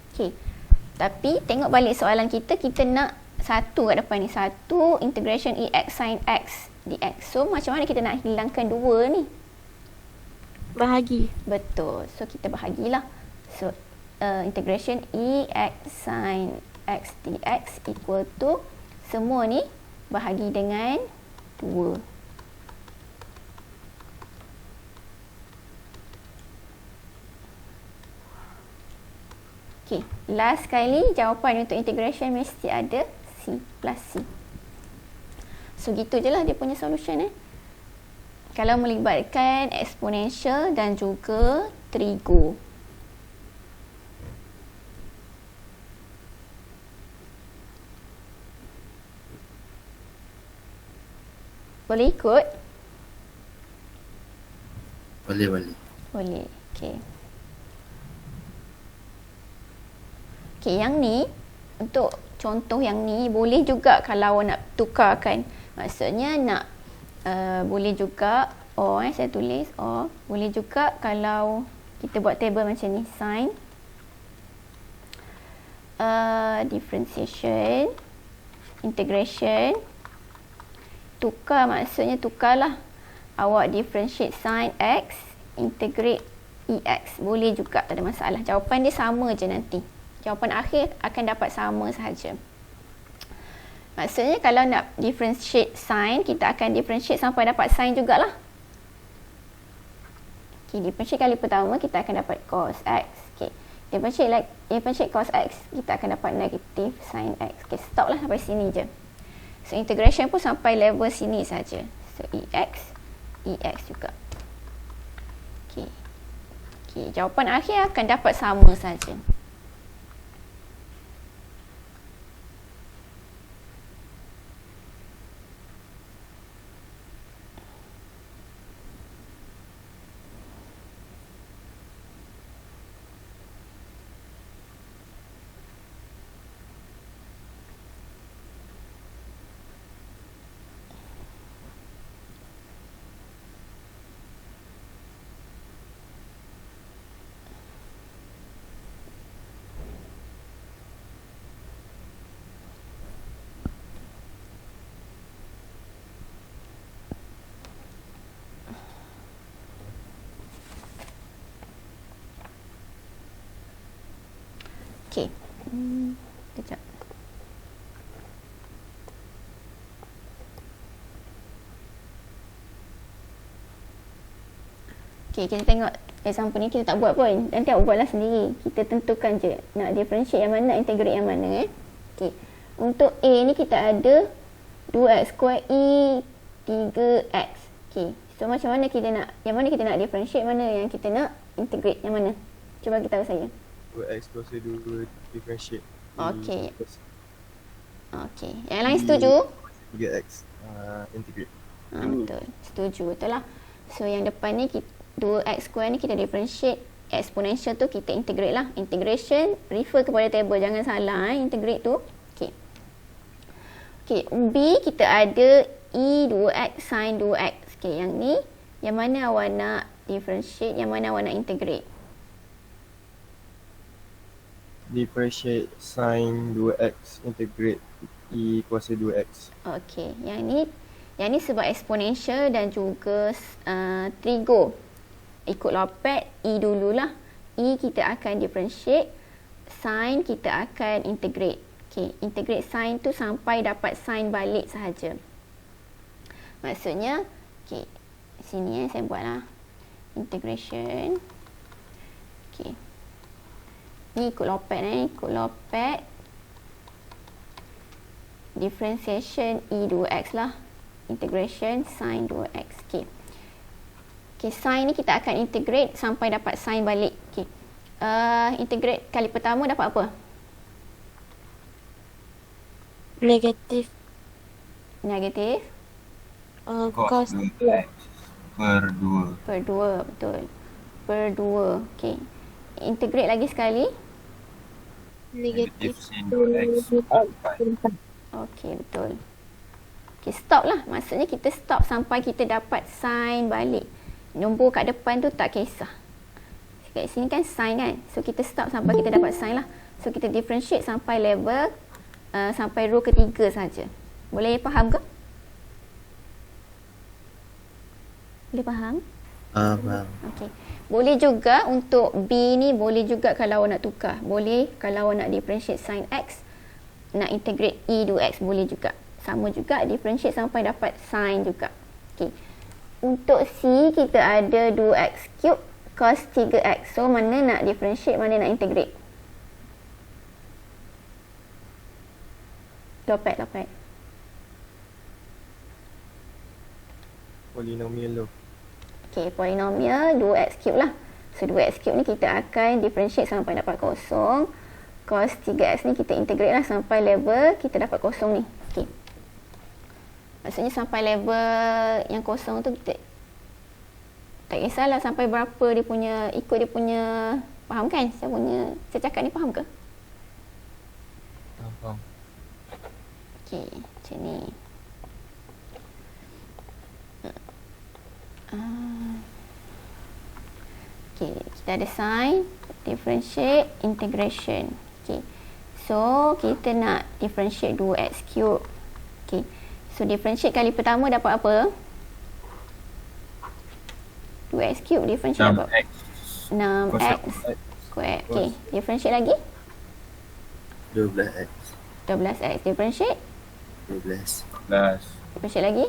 Okey. Tapi, tengok balik soalan kita nak 1 kat depan ni. 1 integration EX sin X dx. So, macam mana kita nak hilangkan 2 ni? Bahagi. Betul. So, kita bahagilah. So, integration EX sin X dx equal to semua ni bahagi dengan 2. Okay, last sekali jawapan untuk integration mesti ada C plus C. So, gitu je lah dia punya solution kalau melibatkan exponential dan juga trigo. Boleh ikut? Boleh. Boleh. Okey. Okey, yang ni untuk contoh yang ni boleh juga kalau nak tukarkan. Maksudnya nak boleh juga saya tulis boleh juga kalau kita buat table macam ni, sin differentiation integration. Tukar maksudnya tukarlah. Awak differentiate sin X, integrate EX. Boleh juga, tak ada masalah. Jawapan dia sama je nanti. Jawapan akhir akan dapat sama sahaja. Maksudnya kalau nak differentiate sign, kita akan differentiate sampai dapat sign jugalah. Okay, differentiate kali pertama kita akan dapat cos x. Okay, differentiate cos x, kita akan dapat negative sin x. Okay, stop lah sampai sini je. So integration pun sampai level sini saja. So EX juga. Okay, jawapan akhir akan dapat sama saja. Okay. Kejap. Okay, kita tengok example ni kita tak buat pun. Nanti awak buatlah sendiri. Kita tentukan je nak differentiate yang mana, nak integrate yang mana. Okay. Untuk A ni kita ada 2x square E 3x. Okay. So macam mana kita nak, yang mana kita nak differentiate, mana yang kita nak integrate, yang mana? Cuba kita tahu saya. 2x kuasa 2 differentiate. Okey. Okey. Yang lain setuju? 3x integrate. Betul. Setuju, betul lah. So yang depan ni 2x square ni kita differentiate, exponential tu kita integrate lah. Integration refer kepada table, jangan salah integrate tu. Okey. Okey, B kita ada E 2x sin 2x. Okey, yang ni yang mana awak nak differentiate, yang mana awak nak integrate? Differentiate sin 2x integrate E kuasa 2x. Okey, yang ni sebab exponential dan juga trigo. Ikut lopet, E dululah. E kita akan differentiate, sin kita akan integrate. Okey, integrate sin tu sampai dapat sin balik sahaja. Maksudnya, okey, sini saya buatlah integration. Okey. Ni ikut lopet ikut lopet. Differentiation E 2x lah. Integration sin 2x. Okey. Okey, sin ni kita akan integrate sampai dapat sin balik. Okey. Integrate kali pertama dapat apa? Negatif. Negatif Cos 2x per 2. per 2, betul. Per 2. Okey. Integrate lagi sekali. negatif sin 2x. Okey, betul. Okey, stop lah. Maksudnya kita stop sampai kita dapat sin balik. Nombor kat depan tu tak kisah. Kat sini kan sin kan. So kita stop sampai kita dapat sin lah. So kita differentiate sampai level sampai row ketiga saja. Boleh faham ke? Boleh faham? Faham. Okey. Boleh juga untuk B ni, boleh juga kalau awak nak tukar. Boleh kalau awak nak differentiate sin x, nak integrate E 2x boleh juga. Sama juga differentiate sampai dapat sin juga. Okey. Untuk C kita ada 2x cube cos 3x. So mana nak differentiate, mana nak integrate? Lopet. Polinomial tu. Okey, polinomial 2x cube lah. So 2x cube ni kita akan differentiate sampai dapat kosong. Cos 3x ni kita integrate lah sampai level kita dapat kosong ni. Okey. Maksudnya sampai level yang kosong tu kita tak kisahlah sampai berapa dia punya, ikut dia punya, faham kan? Saya cakap ni faham ke? Faham. Okey, macam ni. Okey, kita ada sin, differentiate, integration. Okey. So, kita nak differentiate 2x cube. Okey. So, differentiate kali pertama dapat apa? 2x cube differentiate apa? 6x square. Okey, differentiate lagi. 12x. 12x. Differentiate. 12. 14. Differentiate lagi.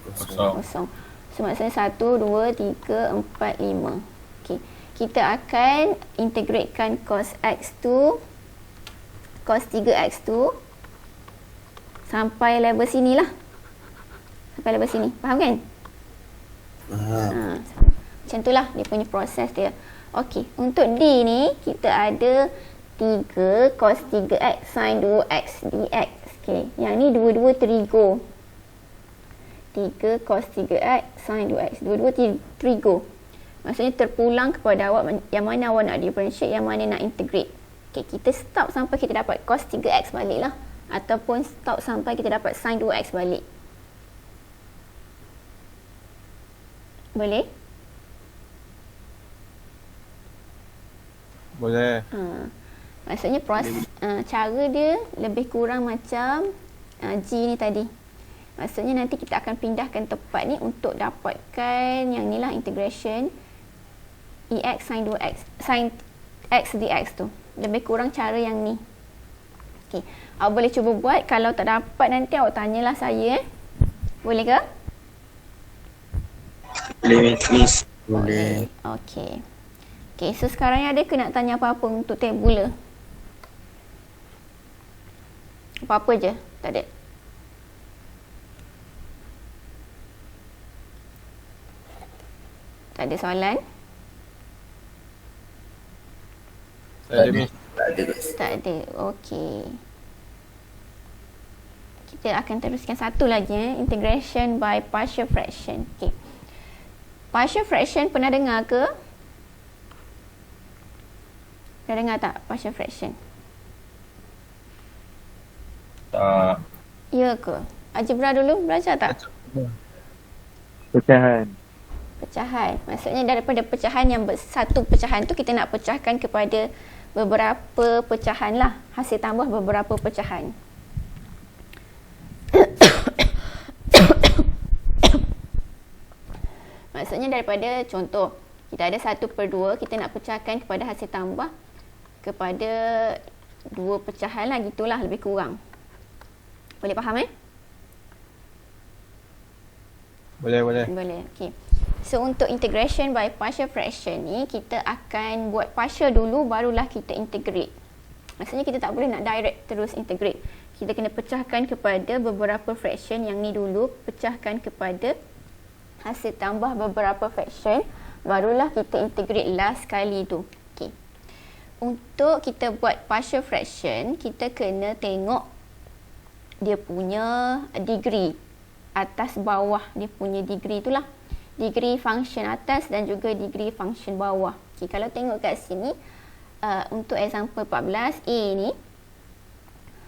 Kosong. Kosong. So maksudnya 1, 2, 3, 4, 5. Okay. Kita akan integratekan cos x tu, cos 3x tu sampai level sini lah. Sampai level sini. Faham kan? Faham. Macam tu lah dia punya proses dia. Okey, untuk D ni kita ada 3 cos 3x sin 2x dx. Okey, yang ni dua-dua trigo. 3 cos 3x sin 2x. Dua-dua trigo. Maksudnya terpulang kepada awak yang mana awak nak differentiate, yang mana nak integrate. Okey, kita stop sampai kita dapat cos 3x balik lah. Ataupun stop sampai kita dapat sin 2x balik. Boleh? Boleh. Maksudnya proses cara dia lebih kurang macam G ni tadi. Maksudnya nanti kita akan pindahkan tempat ni untuk dapatkan yang ni lah integration EX sin 2x sin x dx tu. Lebih kurang cara yang ni. Okey, awak boleh cuba buat. Kalau tak dapat nanti awak tanyalah saya. Boleh ke? Boleh, please. Boleh. Okey. Okey, so sekarang ni ada ke nak tanya apa-apa untuk tabula? Apa-apa je? Tak ada. Tak ada soalan? Tak ada miss. Tak ada kot. Tak ada. Okey. Kita akan teruskan satu lagi integration by partial fraction. Okey. Partial fraction pernah dengar ke? Pernah dengar tak partial fraction? Tak. Ya ke? Algebra dulu belajar tak? Pecahan. Pecahan. Maksudnya daripada pecahan yang satu pecahan tu kita nak pecahkan kepada beberapa pecahan lah. Hasil tambah beberapa pecahan. Maksudnya daripada contoh kita ada 1/2, kita nak pecahkan kepada hasil tambah kepada dua pecahan lah, gitulah lebih kurang. Boleh faham Boleh. Boleh. Okey. So untuk integration by partial fraction ni kita akan buat partial dulu barulah kita integrate. Maksudnya kita tak boleh nak direct terus integrate. Kita kena pecahkan kepada beberapa fraction yang ni dulu, pecahkan kepada hasil tambah beberapa fraction, barulah kita integrate last kali tu. Okey. Untuk kita buat partial fraction, kita kena tengok dia punya degree. Atas bawah dia punya degree tu lah. Degree function atas dan juga degree function bawah. Okay, kalau tengok kat sini, untuk example 14, A ni,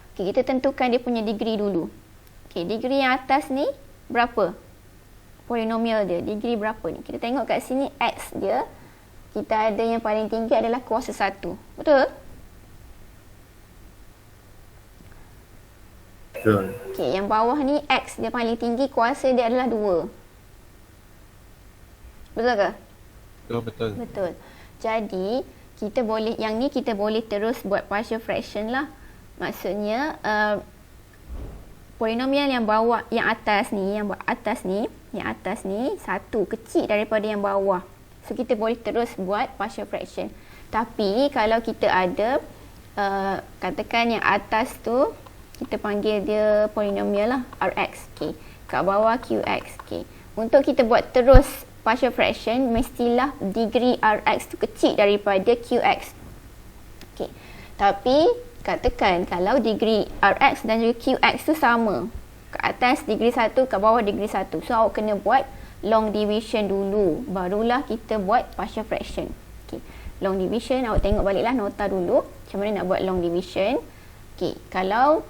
okay, kita tentukan dia punya degree dulu. Okay, degree yang atas ni berapa? Polinomial dia, degree berapa ni? Kita tengok kat sini, X dia, kita ada yang paling tinggi adalah kuasa 1. Betul? Betul. Okey, yang bawah ni X dia paling tinggi, kuasa dia adalah 2. Betul ke? Betul. Betul. Jadi, kita boleh, yang ni kita boleh terus buat partial fraction lah. Maksudnya, polinomial yang bawah, yang atas ni, yang atas ni, satu kecil daripada yang bawah. So, kita boleh terus buat partial fraction. Tapi, kalau kita ada, katakan yang atas tu, kita panggil dia polinomial lah, Rx. Okay. Kat bawah Qx. Okay. Untuk kita buat terus partial fraction, mestilah degree Rx tu kecil daripada Qx. Okay. Tapi, katakan kalau degree Rx dan juga Qx tu sama. Kat atas degree 1, kat bawah degree 1. So, awak kena buat long division dulu. Barulah kita buat partial fraction. Okay. Long division, awak tengok baliklah nota dulu. Macam mana nak buat long division. Okay. Kalau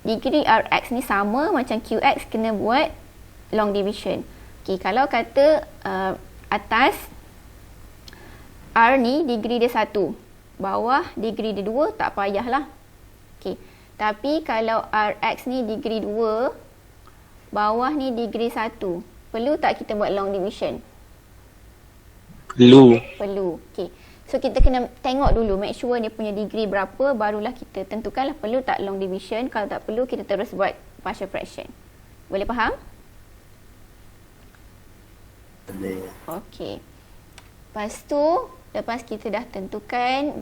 degree Rx ni sama macam Qx, kena buat long division. Okay, kalau kata atas R ni degree dia 1, bawah degree dia 2, tak payahlah. Okay. Tapi kalau Rx ni degree 2, bawah ni degree 1, perlu tak kita buat long division? Perlu. Perlu. Okay. So kita kena tengok dulu, make sure dia punya degree berapa, barulah kita tentukanlah perlu tak long division. Kalau tak perlu, kita terus buat partial fraction. Boleh faham? Boleh. Okey. Lepas tu, lepas kita dah tentukan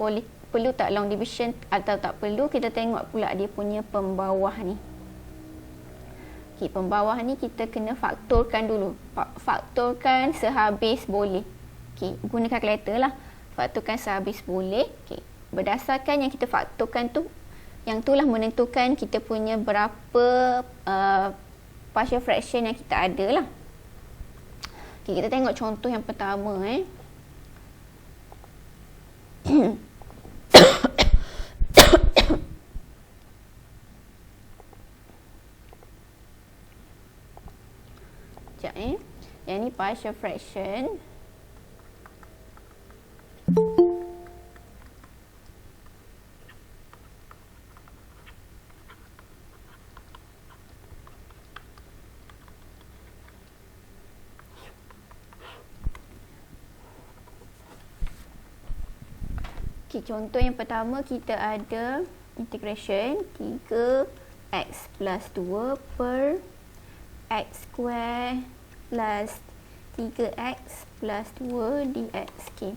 perlu tak long division atau tak perlu, kita tengok pula dia punya pembawah ni. Okey, pembawah ni kita kena faktorkan dulu. Faktorkan sehabis boleh. Okey, guna kalkulator lah. Faktorkan sehabis boleh. Okey. Berdasarkan yang kita faktorkan tu, yang itulah menentukan kita punya berapa partial fraction yang kita ada lah. Okey, kita tengok contoh yang pertama Sekejap Yang ni partial fraction. Okay, contoh yang pertama kita ada integration 3x plus 2 per x square plus 3x plus 2 dx. Okay.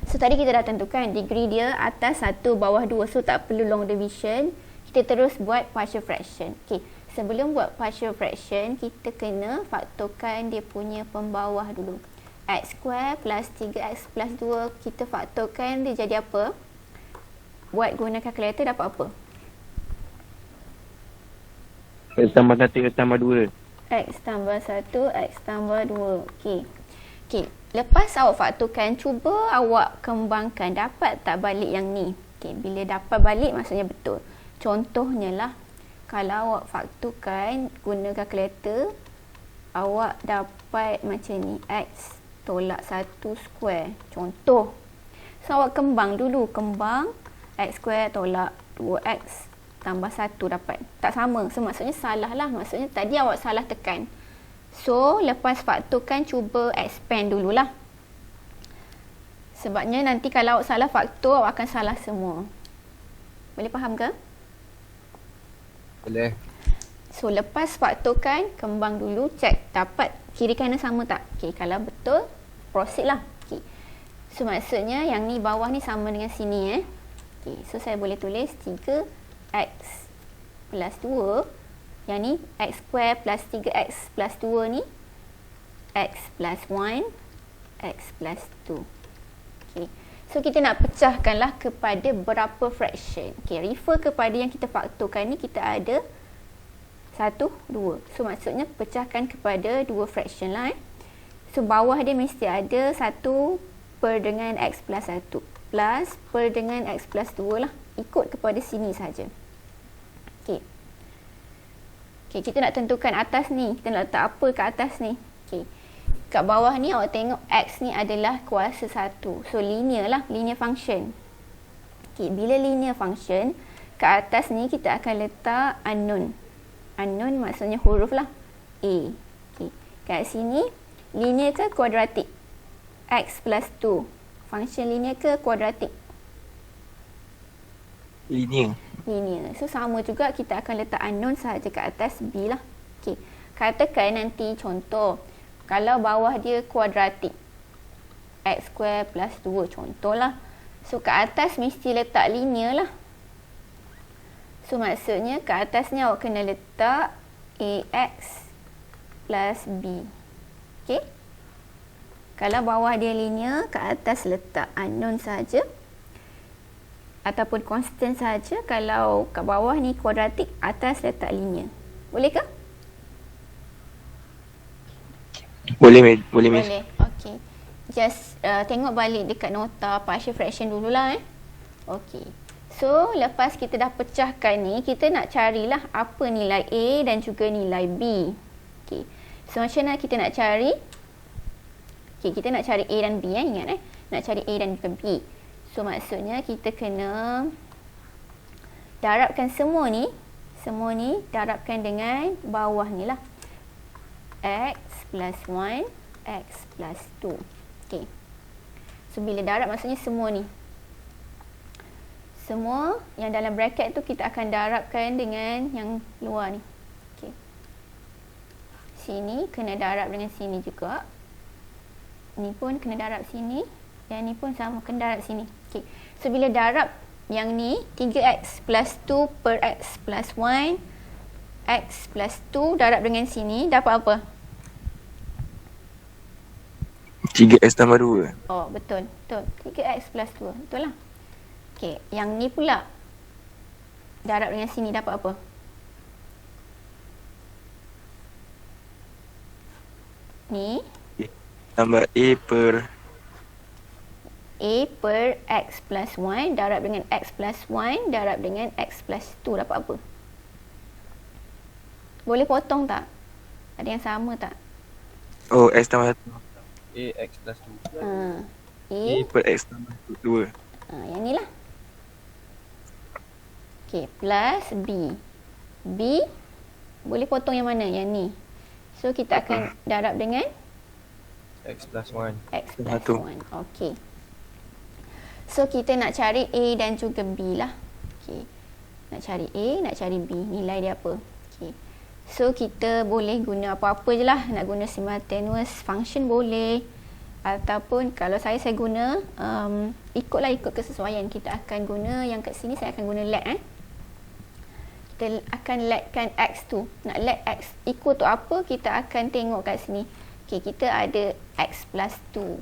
So tadi kita dah tentukan degree dia atas 1 bawah 2, so tak perlu long division. Kita terus buat partial fraction. Okay. Sebelum buat partial fraction, kita kena faktorkan dia punya pembawah dulu. X square plus 3x plus 2, kita faktorkan dia jadi apa? Buat guna kalkulator dapat apa? X tambah 1, X tambah 2. X tambah 1, X tambah 2. Okey. Okey, lepas awak faktorkan, cuba awak kembangkan, dapat tak balik yang ni? Okey, bila dapat balik maksudnya betul. Contohnya lah, kalau awak faktorkan guna kalkulator, awak dapat macam ni, X tolak 1 square. Contoh. So awak kembang dulu, kembang X square tolak 2X tambah 1 dapat. Tak sama. So maksudnya salah lah. Maksudnya tadi awak salah tekan. So lepas faktorkan, cuba expand dululah. Sebabnya nanti kalau awak salah faktor, awak akan salah semua. Boleh faham ke? Boleh. So lepas faktorkan, kembang dulu, check dapat kiri kanan sama tak. Okay, kalau betul, proceed lah. Okay. So maksudnya yang ni bawah ni sama dengan sini Okay, so saya boleh tulis 3x plus 2. Yang ni x square plus 3x plus 2 ni x plus 1, x plus 2. Okay. So kita nak pecahkanlah kepada berapa fraction. Okay, refer kepada yang kita faktorkan ni, kita ada 1, 2. So maksudnya pecahkan kepada 2 fraction lah So bawah dia mesti ada 1 per dengan x plus 1 plus per dengan x plus 2 lah. Ikut kepada sini saja. Okay. Okay, kita nak tentukan atas ni. Kita nak letak apa kat atas ni? Okay. Kat bawah ni awak tengok x ni adalah kuasa 1. So linear lah, linear function. Okay, bila linear function, kat atas ni kita akan letak unknown. Unknown maksudnya huruf lah. A. Okay. Kat sini, linear ke kuadratik? X plus 2. Function linear ke kuadratik? Linear. Linear. So sama juga, kita akan letak unknown sahaja kat atas B lah. Okay. Katakan nanti contoh, kalau bawah dia kuadratik, X square plus 2 contohlah. So kat atas mesti letak linear lah. So maksudnya kat atas ni awak kena letak AX plus B. Okay. Kalau bawah dia linear, kat atas letak unknown saja. Ataupun constant saja. Kalau kat bawah ni kuadratik, atas letak linear. Boleh ke? Boleh, Miss. Boleh. Okay. Just tengok balik dekat nota partial fraction dululah Okay. So, lepas kita dah pecahkan ni, kita nak carilah apa nilai A dan juga nilai B. Okay. So, macam mana kita nak cari? Okay, kita nak cari A dan B ingat Nak cari A dan juga B. So, maksudnya kita kena darabkan semua ni darabkan dengan bawah ni lah. X plus 1, X plus 2. Okay. So bila darab maksudnya semua ni. Semua yang dalam bracket tu kita akan darabkan dengan yang luar ni. Okey. Sini kena darab dengan sini juga. Ni pun kena darab sini. Dan ni pun sama, kena darab sini. Okey. So bila darab yang ni 3x plus 2 per x plus 1 x plus 2 darab dengan sini dapat apa? 3x tambah 2. Oh betul, betul. 3x plus 2, betul lah. Okey, yang ni pula darab dengan sini dapat apa? Ni Tambah A per x plus 1 darab dengan x plus 1 darab dengan x plus 2 dapat apa? Boleh potong tak? Ada yang sama tak? Oh, x tambah 1. AX plus 2. A A per x tambah 2. yang ni lah. Okey, plus B. B boleh potong yang mana? Yang ni. So kita akan darab dengan X plus 1. x plus Satu. 1. Okey. So kita nak cari A dan juga B lah. Okey. Nak cari A, nak cari B. Nilai dia apa? Okey. So kita boleh guna apa-apa je lah. Nak guna simultaneous function boleh. Ataupun kalau saya guna ikut kesesuaian. Kita akan guna yang kat sini saya akan guna let kita akan letkan x tu. Nak let x equal to apa, kita akan tengok kat sini. Okey, kita ada x plus 2.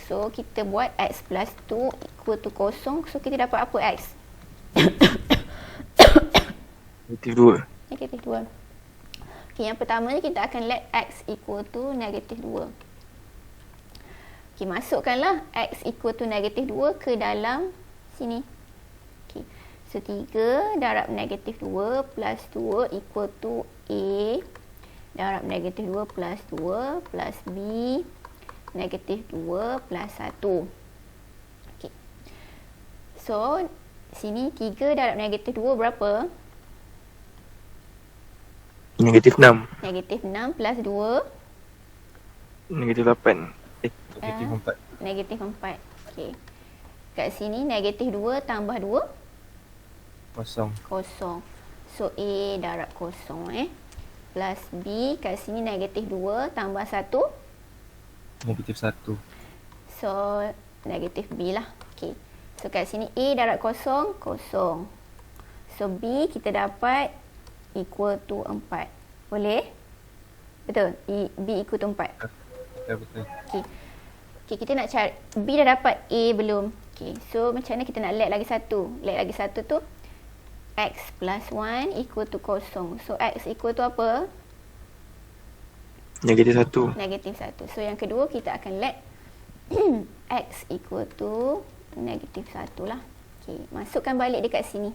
So kita buat x plus 2 equal to kosong. So kita dapat apa x? Negatif 2. Negatif 2. Okey, yang pertama ni kita akan let x equal to negatif 2. Okey, masukkanlah x equal to negatif 2 ke dalam sini. Okey, so 3 darab negatif 2 plus 2 equal to A darab negatif 2 plus 2 plus B negatif 2 plus 1. Okey. So, sini 3 darab negatif 2 berapa? Negatif 6. Negatif 6 plus 2. Negatif 8. Negatif 4. Negatif 4. Okey. Kat sini negatif 2 tambah 2. Kosong. Kosong. So, A darab kosong plus B kat sini negatif 2 tambah 1. Negatif 1. So, negatif B lah. Okey. So, kat sini A darab kosong, kosong. So, B kita dapat equal to 4. Boleh? Betul? B equal to 4. Betul. Okey. Okey, kita nak cari. B dah dapat, A belum. Okey. So, macam mana kita nak let lagi satu? Let lagi satu tu x plus 1 equal to kosong. So, x equal to apa? Negatif 1. Negatif 1. So, yang kedua kita akan let x equal to negatif 1 lah. Okey, masukkan balik dekat sini.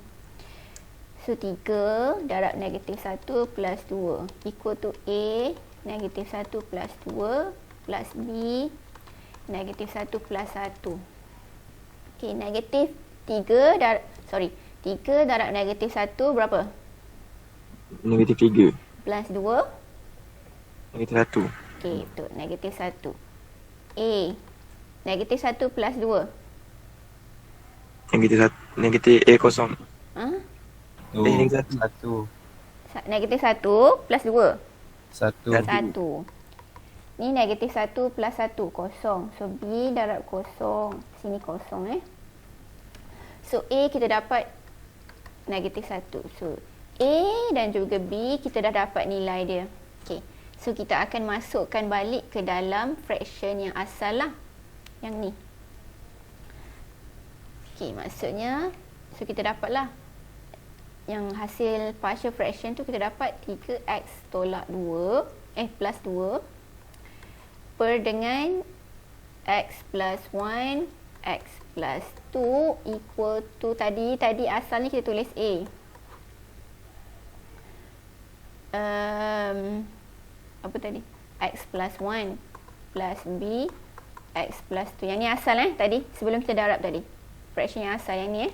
So, 3 darab negatif 1 plus 2 equal to A negatif 1 plus 2 plus B negatif 1 plus 1. Okey, negatif 3 darab negatif 1 berapa? Negatif 3. Plus 2. Negatif 1. Okey, betul. Negatif 1. A. Negatif 1 plus 2. Negatif A kosong. Ha? Negatif 1. Negatif 1 plus 2. 1. 1. Ni negatif 1 plus 1. Kosong. So, B darab kosong. Sini kosong So, A kita dapat negatif 1. So, A dan juga B kita dah dapat nilai dia. Okey. So, kita akan masukkan balik ke dalam fraction yang asal lah. Yang ni. Okey, maksudnya so kita dapatlah yang hasil partial fraction tu kita dapat 3x tolak 2 plus 2 per dengan x plus 1 x plus 2 equal to tadi asalnya kita tulis A. Apa tadi? X plus 1 plus B x plus 2. Yang ni asal tadi sebelum kita darab tadi. Fraction yang asal yang ni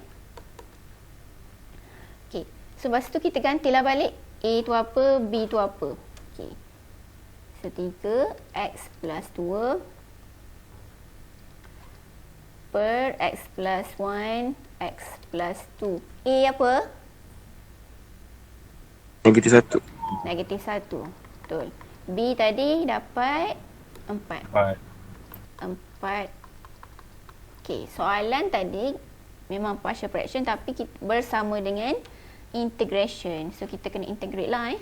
Okey. So lepas tu kita gantilah balik A tu apa, B tu apa. Okey. So 3 x plus 2 per x plus 1, x plus 2. A apa? Negatif 1. Negatif 1. Betul. B tadi dapat 4. 4. Okey, soalan tadi memang partial fraction tapi kita bersama dengan integration. So kita kena integrate lah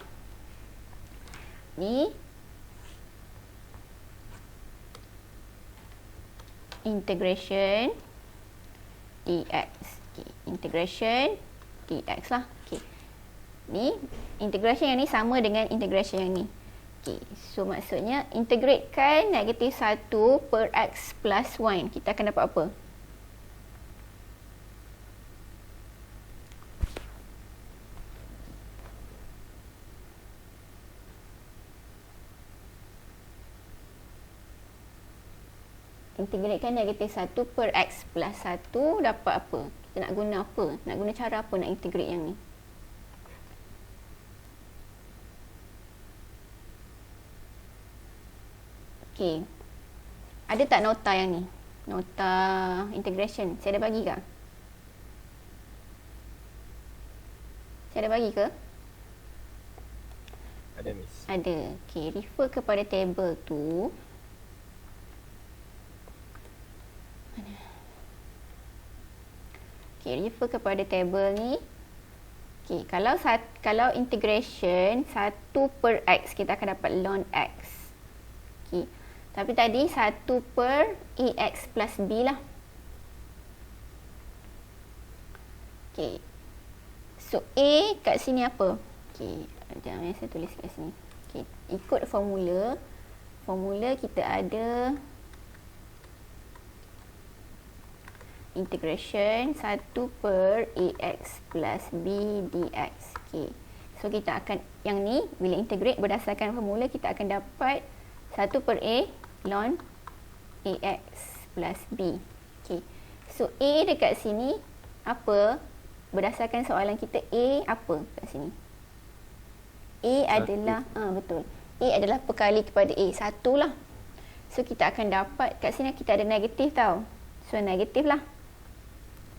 Ni integration dx. Okay. Integration dx lah. Okay. Ni integration yang ni sama dengan integration yang ni. Okay. So maksudnya integratekan negatif 1 per x plus 1. Kita akan dapat apa? Integratekan negatif 1 per x plus 1 dapat apa? Kita nak guna apa? Nak guna cara apa nak integrate yang ni? Okey. Ada tak nota yang ni? Nota integration. Saya ada bagi ke? Saya ada bagi ke? Ada miss. Ada. Okey, refer kepada table tu. Okay, refer kepada table ni. Okay, kalau integration 1 per x, kita akan dapat ln x. Okay. Tapi tadi 1 per ax plus b lah. Okay. So, a kat sini apa? Okay, jangan saya tulis kat sini. Okay, ikut formula. Formula kita ada integration 1 per ax plus b dx. Okay. So kita akan, yang ni bila integrate berdasarkan formula, kita akan dapat 1 per a ln ax plus b. Okay. So a dekat sini apa? Berdasarkan soalan kita, a apa kat sini? A adalah betul. A adalah perkali kepada a, 1 lah. So kita akan dapat kat sini kita ada negatif tau. So negatif lah.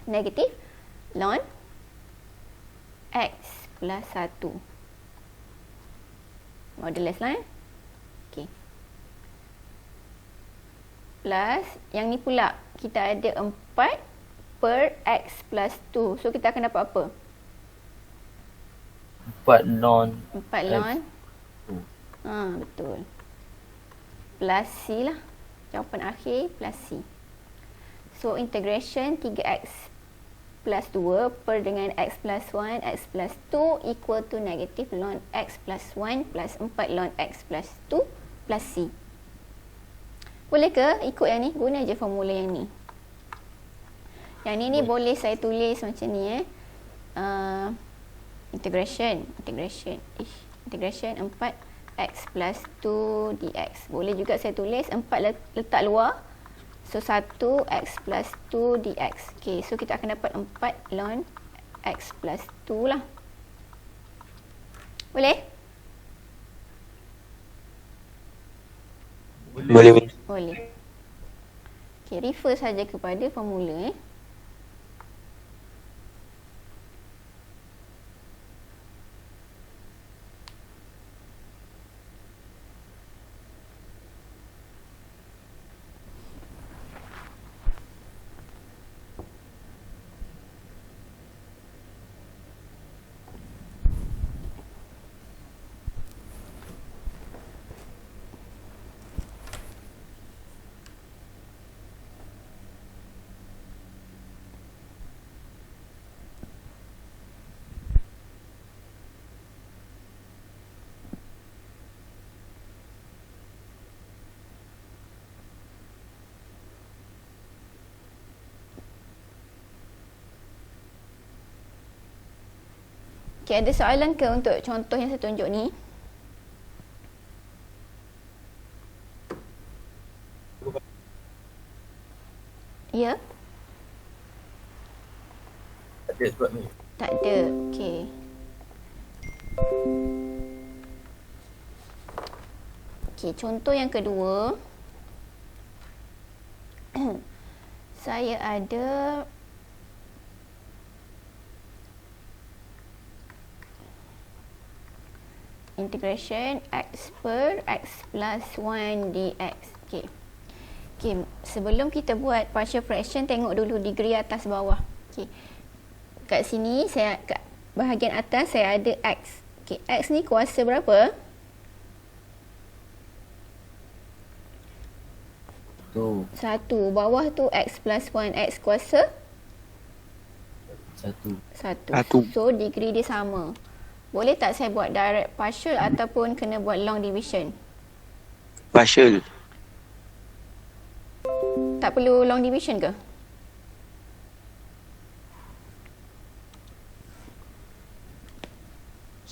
Negatif ln x plus 1. Modulus lah Okay. Plus, yang ni pula kita ada 4 per x plus 2. So kita akan dapat apa? 4 non 4 ln betul. Plus c lah. Jawapan akhir plus c. So integration 3x plus 2 per dengan x plus 1, x plus 2 equal to negatif ln x plus 1 plus 4 ln x plus 2 plus c. Boleh ke ikut yang ni? Guna je formula yang ni. Yang ni boleh saya tulis macam ni integration 4 x plus 2 dx. Boleh juga saya tulis 4 letak luar. So 1 x plus 2 dx. Okay, so kita akan dapat 4 ln x plus 2 lah. Boleh? Boleh. Boleh. Okay, refer saja kepada formula Okay, ada soalan ke untuk contoh yang saya tunjuk ni? Ya? Tak ada sebab ni. Tak ada. Okay. Okay, contoh yang kedua. saya ada integration x per x plus 1 dx. Okey. Okey, sebelum kita buat partial fraction, tengok dulu degree atas bawah. Okey. Kat sini kat bahagian atas saya ada x. Okey, x ni kuasa berapa? Tu. 1. Bawah tu x plus 1, x kuasa 1. 1. So degree dia sama. Boleh tak saya buat direct partial ataupun kena buat long division? Partial. Tak perlu long division ke?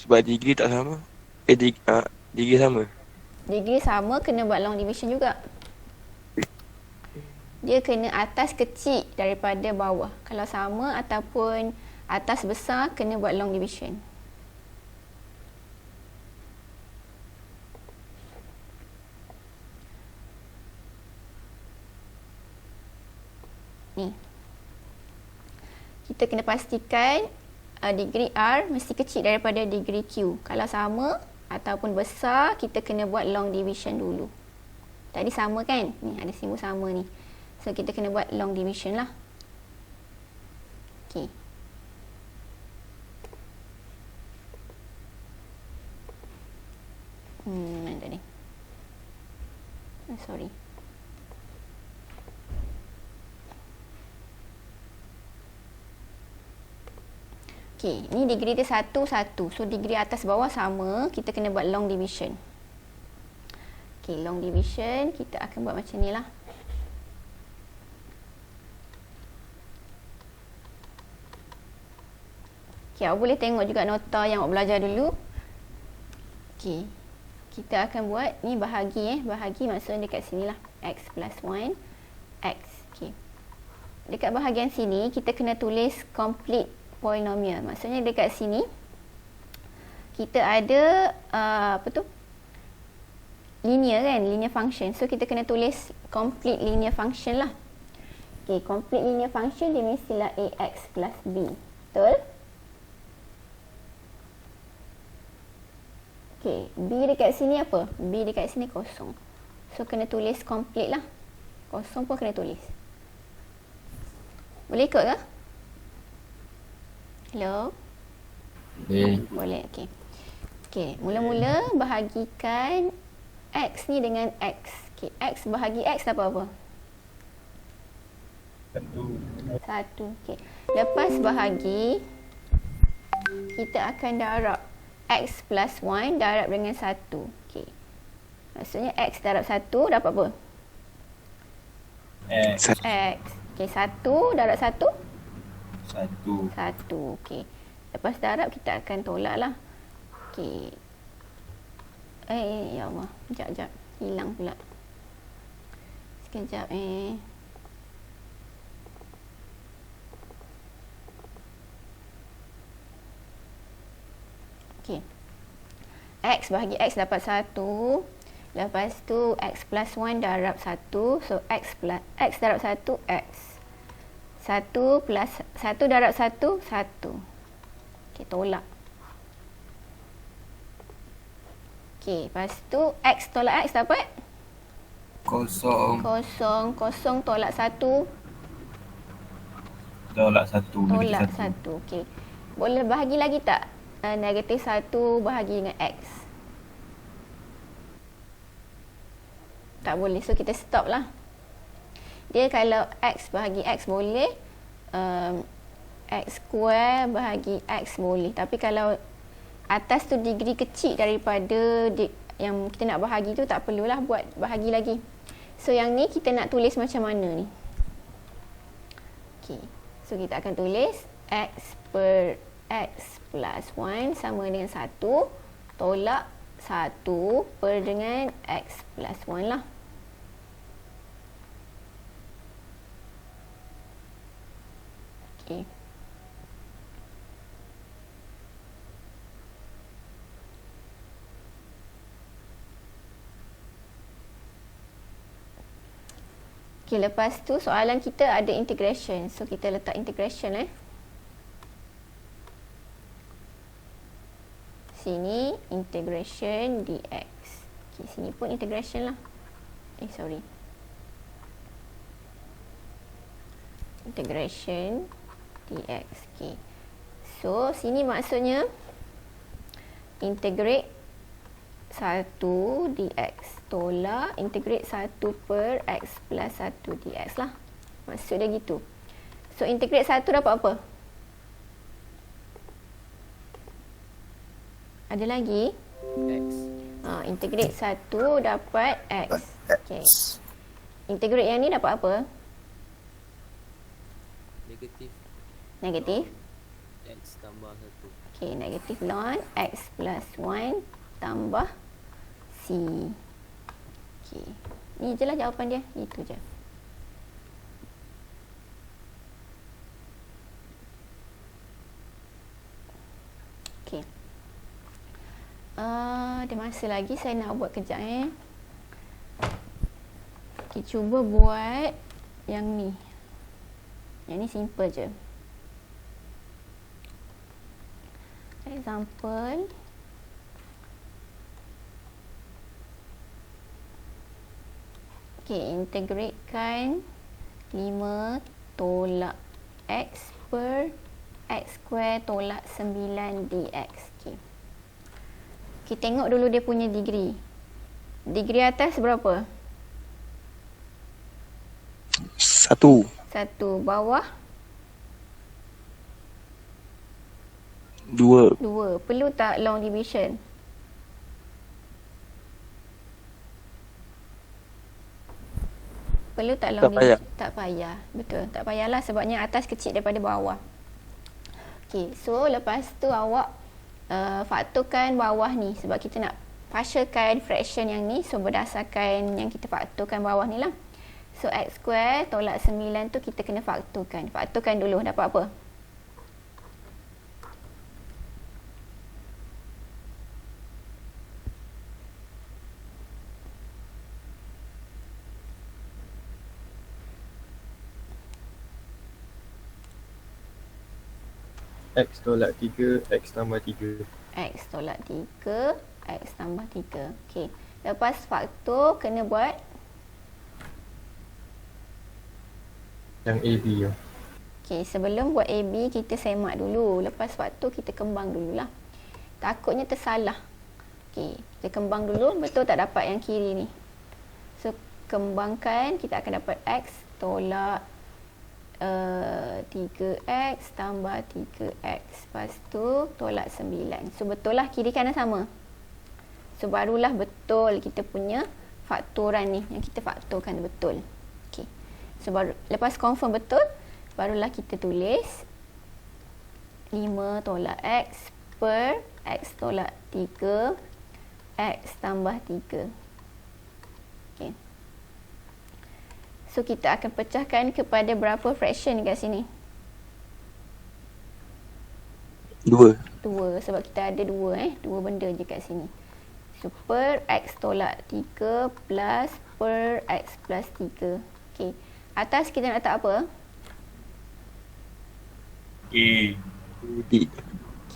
Sebab degree tak sama. Degree sama. Degree sama, kena buat long division juga. Dia kena atas kecil daripada bawah. Kalau sama ataupun atas besar, kena buat long division. Ni. Kita kena pastikan degree R mesti kecil daripada degree Q. Kalau sama ataupun besar, kita kena buat long division dulu. Tadi sama kan? Ni ada simbol sama ni. So kita kena buat long division lah. Okey. Mana tadi? Sorry. Okey, ni degree dia 1, 1. So degree atas bawah sama, kita kena buat long division. Okey, long division kita akan buat macam ni lah. Okey, awak boleh tengok juga nota yang awak belajar dulu. Okey, kita akan buat ni bahagi bahagi maksudnya dekat sini lah, x plus 1 x. Okey, dekat bahagian sini kita kena tulis complete polynomial. Maksudnya dekat sini kita ada apa tu, linear kan, linear function. So kita kena tulis complete linear function lah. Okay, complete linear function dia mestilah ax plus b. Betul? Okay, b dekat sini apa? B dekat sini kosong. So kena tulis complete lah. Kosong pun kena tulis. Boleh ikut ke? Hello? Boleh, okey. Okey, mula-mula bahagikan x ni dengan x. Okey, x bahagi x dapat apa? 1. Okey. Lepas bahagi, kita akan darab x plus 1 darab dengan 1. Okey. Maksudnya x darab 1 dapat apa? X. Okey, 1 darab 1? 1. Okey. Lepas darab kita akan tolak lah. Okey. Ya Allah. Sekejap. Hilang pula. Sekejap Okey. X bahagi x dapat 1. Lepas tu x plus 1 darab 1. So x darab 1 x. 1 plus 1 darab 1, 1. Okey, tolak. Okey, lepas tu x tolak x dapat? Kosong. Kosong tolak 1. Tolak 1. Tolak 1. Okey. Boleh bahagi lagi tak? Negatif 1 bahagi dengan x. Tak boleh. So kita stop lah. Dia kalau x bahagi x boleh, x square bahagi x boleh. Tapi kalau atas tu degree kecil daripada yang kita nak bahagi tu, tak perlulah buat bahagi lagi. So yang ni kita nak tulis macam mana ni? Okay. So kita akan tulis x per x plus 1 sama dengan 1 tolak 1 per dengan x plus 1 lah. Okay. Okay, lepas tu soalan kita ada integration. So, kita letak integration Sini, integration dx. Okay, sini pun integration lah. Sorry. Integration dx. Okay. So, sini maksudnya integrate 1 dx tolak integrate 1 per x plus 1 dx lah. Maksud dia gitu. So, integrate 1 dapat apa? Ada lagi? X. Integrate 1 dapat x. Okay. Integrate yang ni dapat apa? Negatif Negatif. X tambah 1. Okay, negatif ln x plus 1 tambah c. Okay. Ni je lah jawapan dia. Itu je. Okay. Ada masa lagi saya nak buat kejap Okay, cuba buat yang ni. Yang ni simple je. Example. Okay, integratekan 5 tolak x per x square tolak 9 dx. Okay. Okay, tengok dulu dia punya degree. Degree atas berapa? 1. 1. Bawah? 2. 2. Perlu tak long division? Perlu tak long Tak payah. division? Tak payah. Betul. Tak payahlah sebabnya atas kecil daripada bawah. Okay, so lepas tu awak faktorkan bawah ni sebab kita nak partialkan fraction yang ni. So berdasarkan yang kita faktorkan bawah ni lah. So x square tolak 9 tu kita kena faktorkan. Faktorkan dulu. Dapat apa? X tolak 3, X tambah 3. X tolak 3, X tambah 3. Okay. Lepas faktor, kena buat Yang AB tu. okay, sebelum buat AB, kita semak dulu. Lepas faktor, kita kembang dululah. Takutnya tersalah. Okay, kita kembang dulu. Betul tak dapat yang kiri ni? So, kembangkan. Kita akan dapat X tolak 3x tambah 3x. Lepas tu tolak 9. So betul lah kiri kanan sama. So barulah betul kita punya faktoran ni. Yang kita faktorkan betul. Okay. So baru, lepas confirm betul, barulah kita tulis 5 tolak x per x tolak 3 x tambah 3. Okay. So, kita akan pecahkan kepada berapa fraction kat sini? 2. 2. Sebab kita ada 2 benda je kat sini. So, per x tolak 3 plus per x plus 3. Okay. Atas kita nak letak apa? A. B.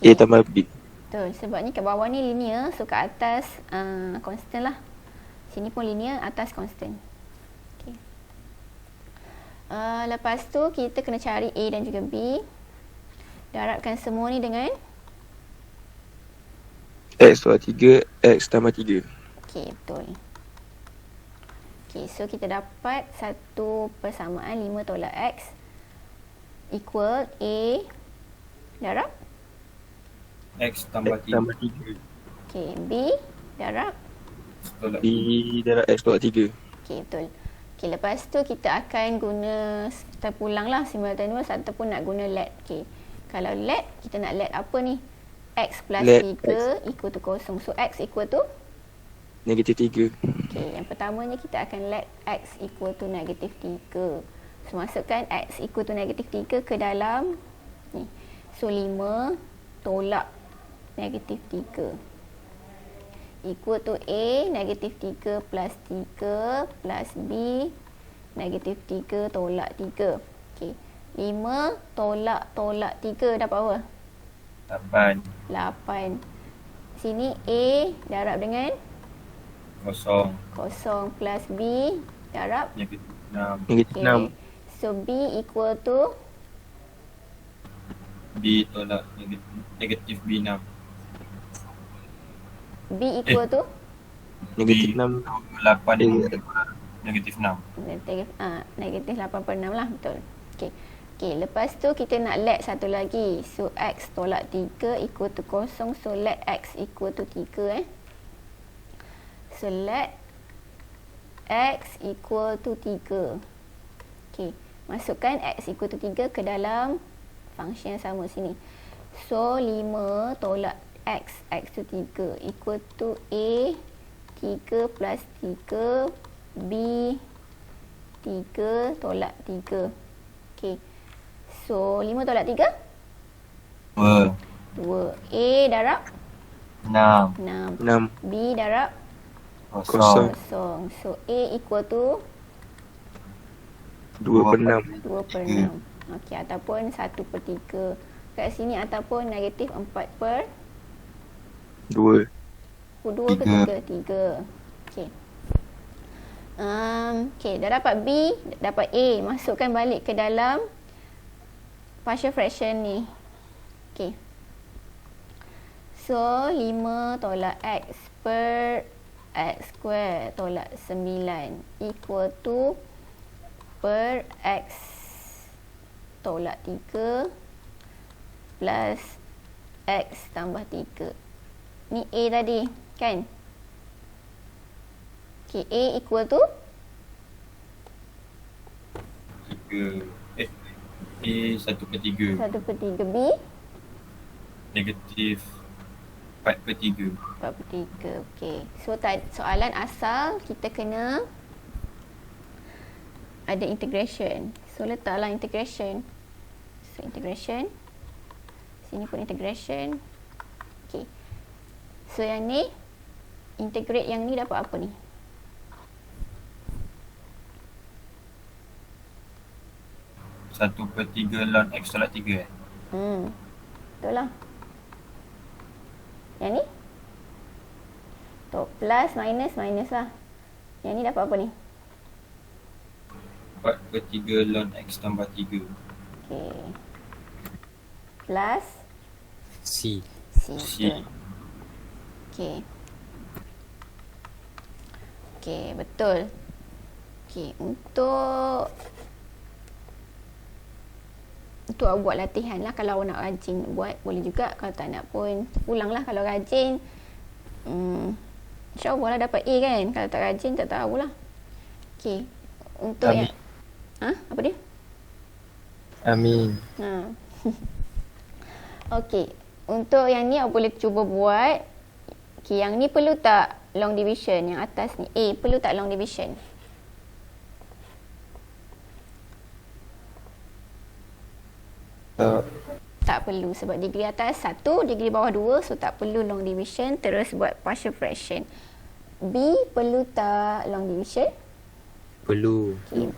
A tambah B. Betul. Sebabnya kat bawah ni linear. So, kat atas constant lah. Sini pun linear, atas constant. Lepas tu kita kena cari A dan juga B. Darabkan semua ni dengan X tolak 3, X tambah 3. okey, betul. Okey, so kita dapat satu persamaan 5 tolak X equal A darab X tambah X 3. tambah 3. okey, B darab Tolak B darab X tolak 3. okey, betul. Okey, lepas tu kita akan guna terpulang lah simultaneous ataupun nak guna let. Okey, kalau let, kita nak let apa ni? X plus Let 3 equal to 0. So, X equal to? Negatif 3. Okey, yang pertamanya kita akan let X equal to negatif 3. So, masukkan X equal to negatif 3 ke dalam ni. So, 5 tolak negatif 3. Equal to A negatif 3 plus 3 plus B Negatif 3 tolak 3. Okey. 5 tolak 3 dapat apa? 8. 8. Sini A darab dengan Kosong. kosong plus B darab. Negatif 6. Negatif Okey. 6. So B equal to B tolak negatif B6. B equal to Negatif 6. 8 Eh. negatif 6. negatif 8/6 lah, betul. Okey. Okey, lepas tu kita nak let satu lagi. So X tolak 3 equal to kosong. So let X equal to 3 So let X equal to 3. Okey, masukkan X equal to 3 ke dalam function yang sama sini. So 5 tolak X to 3 equal to A 3 plus 3 B 3 tolak 3. Okey. So 5 tolak 3 2. 2. A darab 6. 6. 6. B darab Kosong. kosong. So A equal to 2/6. 2/6. Okey, ataupun 1/3. Kat sini ataupun negatif 4/2 2. ke 3? 3. Okey. Okey, dah dapat B, dapat A. Masukkan balik ke dalam partial fraction ni. Okey. So, 5 tolak X per X square tolak 9 equal to per X tolak 3 plus X tambah 3. Ni A tadi, kan? Okay, A equal to 3. A 1/3. 1/3. B Negatif 4/3. 4/3. Okay. So, soalan asal kita kena ada integration. So, letaklah integration. So, integration. Sini pun integration. Okay. So, yang ni integrate yang ni dapat apa ni? Satu per 3 ln X tolak 3 Betul lah. Yang ni? Tu, plus, minus lah. Yang ni dapat apa ni? 4/3 ln X tambah 3. Okay. Plus C. C. C. Betul. Okay. Okay, betul. Okay, untuk awak buat latihan lah. Kalau awak nak rajin buat, boleh juga. Kalau tak nak pun, ulang lah. Kalau rajin, InsyaAllah lah dapat A kan. Kalau tak rajin, tak tahulah. Okay. Untuk Amin. yang apa dia? Amin. Okey, untuk yang ni awak boleh cuba buat. Okey, yang ni perlu tak long division? Yang atas ni A perlu tak long division? Tak perlu sebab degree atas 1, degree bawah 2, so tak perlu long division. Terus buat partial fraction. B perlu tak long division? Perlu. Okay.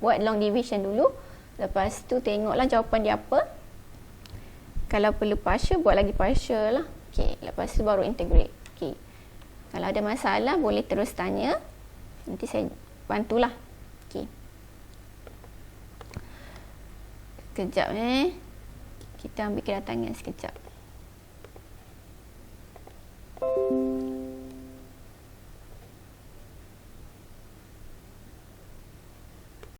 Buat long division dulu. Lepas tu tengoklah jawapan dia apa. Kalau perlu partial, buat lagi partial lah. Okay. Lepas tu baru integrate. Okay. Kalau ada masalah, boleh terus tanya. Nanti saya bantulah. Okay. Sekejap Kita ambil kedatangan sekejap.